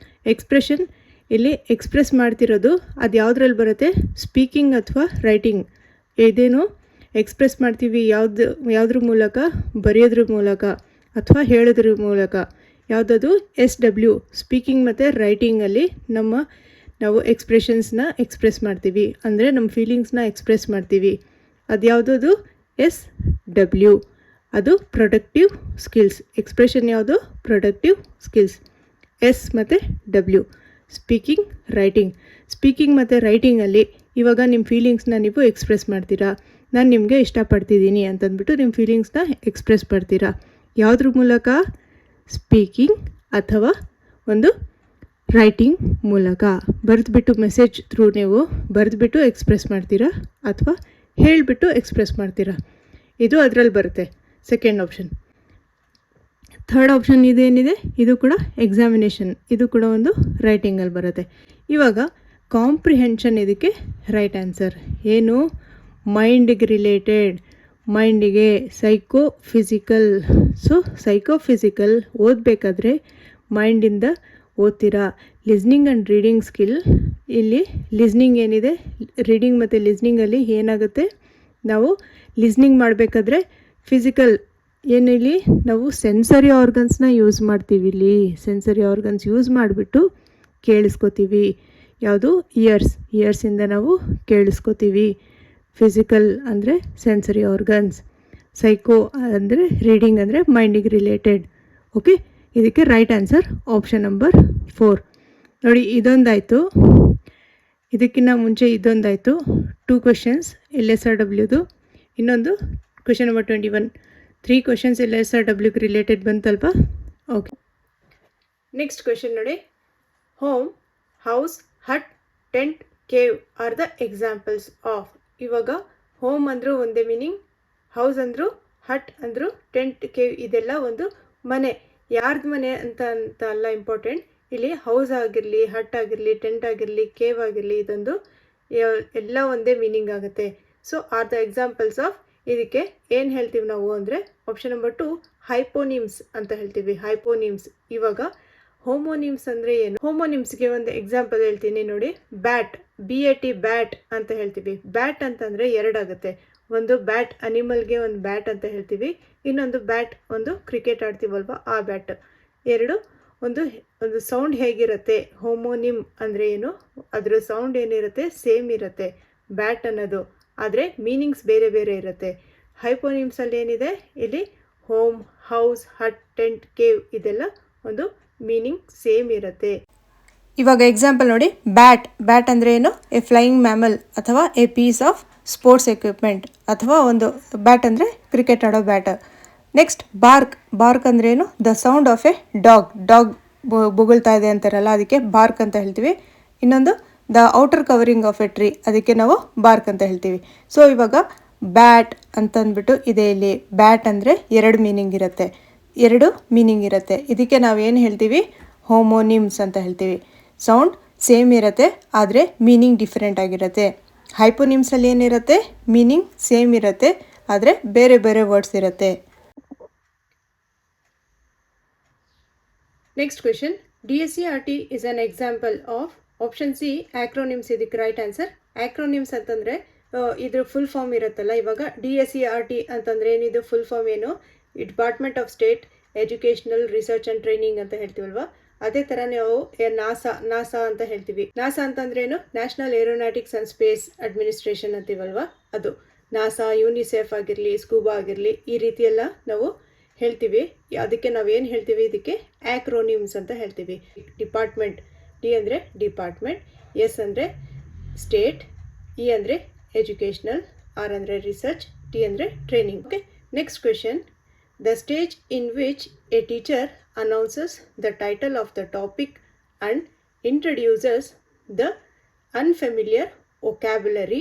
ಎಕ್ಸ್ಪ್ರೆಷನ್ ಇಲ್ಲಿ ಎಕ್ಸ್ಪ್ರೆಸ್ ಮಾಡ್ತಿರೋದು ಅದು ಯಾವುದ್ರಲ್ಲಿ ಬರುತ್ತೆ? ಸ್ಪೀಕಿಂಗ್ ಅಥವಾ ರೈಟಿಂಗ್. ಇದೇನು ಎಕ್ಸ್ಪ್ರೆಸ್ ಮಾಡ್ತೀವಿ ಯಾವುದ್ರ ಮೂಲಕ? ಬರೆಯೋದ್ರ ಮೂಲಕ ಅಥವಾ ಹೇಳೋದ್ರ ಮೂಲಕ. ಯಾವುದದು? SW, ಸ್ಪೀಕಿಂಗ್ ಮತ್ತು ರೈಟಿಂಗಲ್ಲಿ ನಾವು ಎಕ್ಸ್ಪ್ರೆಷನ್ಸ್ನ ಎಕ್ಸ್ಪ್ರೆಸ್ ಮಾಡ್ತೀವಿ, ಅಂದರೆ ನಮ್ಮ ಫೀಲಿಂಗ್ಸ್ನ ಎಕ್ಸ್ಪ್ರೆಸ್ ಮಾಡ್ತೀವಿ. ಅದು ಯಾವುದದು? SW. ಅದು ಪ್ರೊಡಕ್ಟಿವ್ ಸ್ಕಿಲ್ಸ್. ಎಕ್ಸ್ಪ್ರೆಷನ್ ಯಾವುದು? Productive skills. S ಮತ್ತು W. Speaking, writing. ಸ್ಪೀಕಿಂಗ್ ಮತ್ತು ರೈಟಿಂಗಲ್ಲಿ ಇವಾಗ ನಿಮ್ಮ ಫೀಲಿಂಗ್ಸ್ನ ನೀವು ಎಕ್ಸ್ಪ್ರೆಸ್ ಮಾಡ್ತೀರಾ. ನಾನು ನಿಮಗೆ ಇಷ್ಟಪಡ್ತಿದ್ದೀನಿ ಅಂತಂದ್ಬಿಟ್ಟು ನಿಮ್ಮ ಫೀಲಿಂಗ್ಸ್ನ ಎಕ್ಸ್ಪ್ರೆಸ್ ಮಾಡ್ತೀರಾ. ಯಾವುದ್ರ ಮೂಲಕ? ಸ್ಪೀಕಿಂಗ್ ಅಥವಾ ಒಂದು ರೈಟಿಂಗ್ ಮೂಲಕ. ಬರೆದ್ಬಿಟ್ಟು ಮೆಸೇಜ್ ಥ್ರೂ ನೀವು ಬರೆದ್ಬಿಟ್ಟು ಎಕ್ಸ್ಪ್ರೆಸ್ ಮಾಡ್ತೀರಾ ಅಥವಾ ಹೇಳಿಬಿಟ್ಟು ಎಕ್ಸ್ಪ್ರೆಸ್ ಮಾಡ್ತೀರಾ. ಇದು ಅದರಲ್ಲಿ ಬರುತ್ತೆ, ಸೆಕೆಂಡ್ ಆಪ್ಷನ್. ಥರ್ಡ್ ಆಪ್ಷನ್ ಇದೇನಿದೆ, ಇದು ಕೂಡ ಎಕ್ಸಾಮಿನೇಷನ್. ಇದು ಕೂಡ ಒಂದು ರೈಟಿಂಗಲ್ಲಿ ಬರುತ್ತೆ. ಇವಾಗ ಕಾಂಪ್ರಿಹೆನ್ಷನ್ ಇದಕ್ಕೆ ರೈಟ್ ಆನ್ಸರ್. ಏನು? ಮೈಂಡಿಗೆ ರಿಲೇಟೆಡ್, ಮೈಂಡಿಗೆ ಸೈಕೋಫಿಸಿಕಲ್. ಸೊ ಸೈಕೋಫಿಸಿಕಲ್ ಓದಬೇಕಾದ್ರೆ ಮೈಂಡಿಂದ ಓದ್ತೀರಾ. Listening and reading skill. ಇಲ್ಲಿ ಲಿಸ್ನಿಂಗ್ ಏನಿದೆ, ರೀಡಿಂಗ್ ಮತ್ತು ಲಿಸ್ನಿಂಗಲ್ಲಿ ಏನಾಗುತ್ತೆ? ನಾವು ಲಿಸ್ನಿಂಗ್ ಮಾಡಬೇಕಾದ್ರೆ ಫಿಸಿಕಲ್ ಏನಿಲ್ಲಿ ನಾವು ಸೆನ್ಸರಿ ಆರ್ಗನ್ಸ್ನ ಯೂಸ್ ಮಾಡ್ತೀವಿ. ಇಲ್ಲಿ ಸೆನ್ಸರಿ ಆರ್ಗನ್ಸ್ ಯೂಸ್ ಮಾಡಿಬಿಟ್ಟು ಕೇಳಿಸ್ಕೋತೀವಿ. ಯಾವುದು? ಇಯರ್ಸಿಂದ ನಾವು ಕೇಳಿಸ್ಕೋತೀವಿ. ಫಿಸಿಕಲ್ ಅಂದರೆ ಸೆನ್ಸರಿ ಆರ್ಗನ್ಸ್. ಸೈಕೋ ಅಂದರೆ ರೀಡಿಂಗ್ ಅಂದರೆ ಮೈಂಡಿಗೆ ರಿಲೇಟೆಡ್. ಓಕೆ, ಇದಕ್ಕೆ ರೈಟ್ ಆನ್ಸರ್ ಆಪ್ಷನ್ ನಂಬರ್ 4. ನೋಡಿ, ಇದೊಂದಾಯಿತು. ಇದಕ್ಕಿಂತ ಮುಂಚೆ ಇದೊಂದಾಯಿತು. 2 ಕ್ವೆಶನ್ಸ್ LSRWದು. ಇನ್ನೊಂದು ಕ್ವೆಶನ್ ನಂಬರ್ 21. 3 ಕ್ವೆಶನ್ಸ್ LSRWಗೆ ರಿಲೇಟೆಡ್ ಬಂತಲ್ವ? ಓಕೆ, ನೆಕ್ಸ್ಟ್ ಕ್ವೆಶನ್ ನೋಡಿ. Home, house, hut, tent, cave are the examples of. ಇವಾಗ ಹೋಮ್ ಅಂದರೂ ಒಂದೇ ಮೀನಿಂಗ್, ಹೌಸ್ ಅಂದರು, ಹಟ್ ಅಂದರು, ಟೆಂಟ್, ಕೇವ್ ಇದೆಲ್ಲ ಒಂದು ಮನೆ. ಯಾರ್ದು ಮನೆ ಅಂತ ಅಲ್ಲ ಇಂಪಾರ್ಟೆಂಟ್. ಇಲ್ಲಿ ಹೌಸ್ ಆಗಿರಲಿ, ಹಟ್ ಆಗಿರಲಿ, ಟೆಂಟ್ ಆಗಿರಲಿ, ಕೇವ್ ಆಗಿರಲಿ, ಇದೊಂದು ಎಲ್ಲ ಒಂದೇ ಮೀನಿಂಗ್ ಆಗುತ್ತೆ. So R the examples of. ಇದಕ್ಕೆ ಏನು ಹೇಳ್ತೀವಿ ನಾವು ಅಂದರೆ ಆಪ್ಷನ್ ನಂಬರ್ 2 ಹೈಪೋನಿಮ್ಸ್ ಅಂತ ಹೇಳ್ತೀವಿ. ಹೈಪೋನಿಮ್ಸ್. ಇವಾಗ ಹೋಮೋನಿಮ್ಸ್ ಅಂದರೆ ಏನು? ಹೋಮೋನಿಮ್ಸ್ಗೆ ಒಂದು ಎಕ್ಸಾಂಪಲ್ ಹೇಳ್ತೀನಿ ನೋಡಿ. ಬ್ಯಾಟ್, BAT, ಬ್ಯಾಟ್ ಅಂತ ಹೇಳ್ತೀವಿ. ಬ್ಯಾಟ್ ಅಂತಂದರೆ 2 ಆಗುತ್ತೆ. ಒಂದು ಬ್ಯಾಟ್, ಅನಿಮಲ್ಗೆ ಒಂದು ಬ್ಯಾಟ್ ಅಂತ ಹೇಳ್ತೀವಿ. ಇನ್ನೊಂದು ಬ್ಯಾಟ್, ಒಂದು ಕ್ರಿಕೆಟ್ ಆಡ್ತೀವಲ್ವ ಆ ಬ್ಯಾಟ್. 2 ಒಂದು ಸೌಂಡ್ ಹೇಗಿರುತ್ತೆ? ಹೋಮೋನಿಮ್ ಅಂದರೆ ಏನು? ಅದರ ಸೌಂಡ್ ಏನಿರುತ್ತೆ? ಸೇಮ್ ಇರುತ್ತೆ ಬ್ಯಾಟ್ ಅನ್ನೋದು, ಆದರೆ ಮೀನಿಂಗ್ಸ್ ಬೇರೆ ಬೇರೆ ಇರುತ್ತೆ. ಹೈಪೋನಿಮ್ಸಲ್ಲಿ ಏನಿದೆ? ಇಲ್ಲಿ home, house, hut, tent, cave ಇದೆಲ್ಲ ಒಂದು ಮೀನಿಂಗ್ ಸೇಮ್ ಇರುತ್ತೆ. ಇವಾಗ ಎಕ್ಸಾಂಪಲ್ ನೋಡಿ. ಬ್ಯಾಟ್ ಅಂದರೆ ಏನು? ಎ ಫ್ಲೈಯಿಂಗ್ ಮ್ಯಾಮಲ್ ಅಥವಾ a piece of sports equipment, ಅಥವಾ ಒಂದು ಬ್ಯಾಟ್ ಅಂದರೆ ಕ್ರಿಕೆಟ್ ಆಡೋ ಬ್ಯಾಟ್. ನೆಕ್ಸ್ಟ್ ಬಾರ್ಕ್ ಅಂದರೆ ಏನು? The sound of a dog ಬೊಗಳ್ತಾ ಇದೆ ಅಂತಾರಲ್ಲ, ಅದಕ್ಕೆ ಬಾರ್ಕ್ ಅಂತ ಹೇಳ್ತೀವಿ. ಇನ್ನೊಂದು the outer covering of a tree, ಅದಕ್ಕೆ ನಾವು ಬಾರ್ಕ್ ಅಂತ ಹೇಳ್ತೀವಿ. ಸೊ ಇವಾಗ ಬ್ಯಾಟ್ ಅಂತಂದ್ಬಿಟ್ಟು ಇದೆ. ಇಲ್ಲಿ ಬ್ಯಾಟ್ ಅಂದರೆ 2 ಮೀನಿಂಗ್ ಇರುತ್ತೆ. ಇದಕ್ಕೆ ನಾವು ಏನು ಹೇಳ್ತೀವಿ? ಹೋಮೋನಿಮ್ಸ್ ಅಂತ ಹೇಳ್ತೀವಿ. ಸೌಂಡ್ ಸೇಮ್ ಇರುತ್ತೆ, ಆದರೆ ಮೀನಿಂಗ್ ಡಿಫ್ರೆಂಟ್ ಆಗಿರುತ್ತೆ. ಹೈಪೋನಿಮ್ಸಲ್ಲಿ ಏನಿರುತ್ತೆ? ಮೀನಿಂಗ್ ಸೇಮ್ ಇರುತ್ತೆ, ಆದರೆ ಬೇರೆ ಬೇರೆ ವರ್ಡ್ಸ್ ಇರುತ್ತೆ. Next question. DSCRT is an example of. Option C acronyms. ಇದಕ್ಕೆ ರೈಟ್ ಆನ್ಸರ್. ಆಕ್ರೋನಿಮ್ಸ್ ಅಂತಂದರೆ ಇದ್ರ ಫುಲ್ ಫಾರ್ಮ್ ಇರುತ್ತಲ್ಲ, ಇವಾಗ DSERT ಅಂತಂದರೆ ಏನಿದು ಫುಲ್ ಫಾರ್ಮ್ ಏನು? Department of state educational research and training ಅಂತ ಹೇಳ್ತೀವಲ್ವ, ಅದೇ ಥರ ನಾವು ನಾಸಾ ಅಂತ ಹೇಳ್ತೀವಿ. ನಾಸಾ ಅಂತಂದ್ರೇನು? National aeronautics and space administration ಅಂತೀವಲ್ವ, ಅದು ನಾಸಾ, ಯೂನಿಸೆಫ್ ಆಗಿರಲಿ, ಸ್ಕೂಬಾ ಆಗಿರಲಿ, ಈ ರೀತಿ ಎಲ್ಲ ನಾವು ಹೇಳ್ತೀವಿ. ಅದಕ್ಕೆ ನಾವೇನು ಹೇಳ್ತೀವಿ? ಇದಕ್ಕೆ ಆ್ಯಕ್ರೋನಿಮ್ಸ್ ಅಂತ ಹೇಳ್ತೀವಿ. ಡಿಪಾರ್ಟ್ಮೆಂಟ್, ಡಿ ಅಂದರೆ ಡಿಪಾರ್ಟ್ಮೆಂಟ್, ಎಸ್ ಅಂದರೆ ಸ್ಟೇಟ್, ಇ ಅಂದರೆ ಎಜುಕೇಷನಲ್, ಆರ್ ಅಂದರೆ ರಿಸರ್ಚ್, ಟಿ ಅಂದರೆ training. Okay, next question. The stage in which a teacher announces the title of the topic and introduces the unfamiliar vocabulary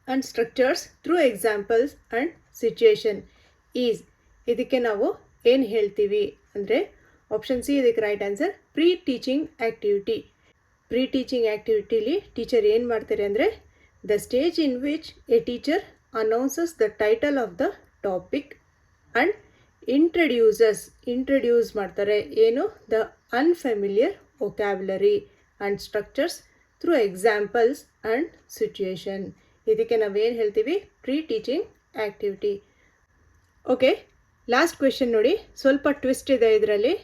and structures through examples and situation is. ಇದಕ್ಕೆ ನಾವು ಏನು ಹೇಳ್ತೀವಿ ಅಂದರೆ, option C ಇದಕ್ಕೆ right answer, pre teaching activity. Pre teaching ಆ್ಯಕ್ಟಿವಿಟಿಲಿ teacher ಏನು ಮಾಡ್ತಾರೆ ಅಂದರೆ, the stage in which a teacher announces the title of the topic and introduce ಮಾಡ್ತಾರೆ ಏನು? The unfamiliar vocabulary and structures through examples and situation. ಇದಕ್ಕೆ ನಾವೇನು ಹೇಳ್ತೀವಿ? Pre teaching activity. Okay, last question ನೋಡಿ, ಸ್ವಲ್ಪ ಟ್ವಿಸ್ಟ್ ಇದೆ ಇದರಲ್ಲಿ.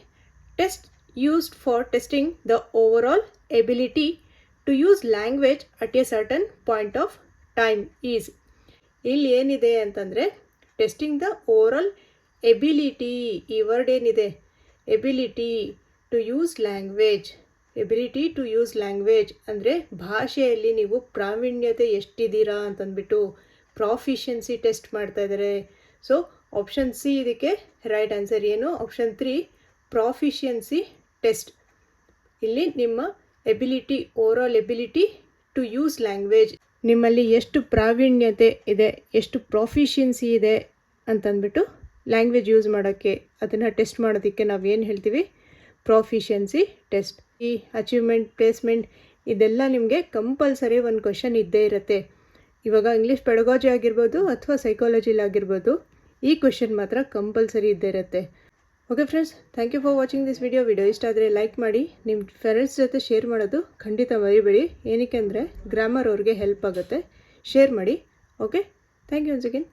Test used for testing the overall ability to use language at A certain point of time is. ಇಲ್ಲಿ ಏನಿದೆ ಅಂತಂದರೆ, testing the overall ability, ಈ ವರ್ಡ್ ಏನಿದೆ, ability to use language. Ability to use language ಅಂದರೆ ಭಾಷೆಯಲ್ಲಿ ನೀವು ಪ್ರಾವೀಣ್ಯತೆ ಎಷ್ಟಿದ್ದೀರಾ ಅಂತಂದ್ಬಿಟ್ಟು ಪ್ರಾಫಿಷಿಯನ್ಸಿ test ಮಾಡ್ತಾ ಇದ್ದಾರೆ. ಸೊ ಆಪ್ಷನ್ ಸಿ ಇದಕ್ಕೆ ರೈಟ್ ಆನ್ಸರ್. ಏನು? Option 3 proficiency test. ಇಲ್ಲಿ ನಿಮ್ಮ ability, overall ability to use language, ನಿಮ್ಮಲ್ಲಿ ಎಷ್ಟು ಪ್ರಾವೀಣ್ಯತೆ ಇದೆ, ಎಷ್ಟು ಪ್ರಾಫಿಷಿಯನ್ಸಿ ಇದೆ ಅಂತಂದ್ಬಿಟ್ಟು ಲ್ಯಾಂಗ್ವೇಜ್ ಯೂಸ್ ಮಾಡೋಕ್ಕೆ, ಅದನ್ನು ಟೆಸ್ಟ್ ಮಾಡೋದಕ್ಕೆ ನಾವೇನು ಹೇಳ್ತೀವಿ? ಪ್ರಾಫಿಷಿಯನ್ಸಿ ಟೆಸ್ಟ್. ಈ ಅಚೀವ್ಮೆಂಟ್, ಪ್ಲೇಸ್ಮೆಂಟ್ ಇದೆಲ್ಲ ನಿಮಗೆ ಕಂಪಲ್ಸರಿ ಒಂದು ಕ್ವೆಶನ್ ಇದ್ದೇ ಇರುತ್ತೆ. ಇವಾಗ ಇಂಗ್ಲೀಷ್ ಪೆಡಗಾಜಿ ಆಗಿರ್ಬೋದು ಅಥವಾ ಸೈಕಾಲಜಿಲಿ ಆಗಿರ್ಬೋದು, ಈ ಕ್ವೆಶನ್ ಮಾತ್ರ ಕಂಪಲ್ಸರಿ ಇದ್ದೇ ಇರುತ್ತೆ. Okay friends, thank you for watching this video. ಇಷ್ಟ ಆದರೆ ಲೈಕ್ ಮಾಡಿ, ನಿಮ್ಮ ಫ್ರೆಂಡ್ಸ್ ಜೊತೆ ಶೇರ್ ಮಾಡೋದು ಖಂಡಿತ ಮರಿಬೇಡಿ. ಏನಕ್ಕೆ ಅಂದರೆ ಗ್ರಾಮರ್ ಅವ್ರಿಗೆ ಹೆಲ್ಪ್ ಆಗುತ್ತೆ. ಶೇರ್ ಮಾಡಿ. Okay, thank you once again.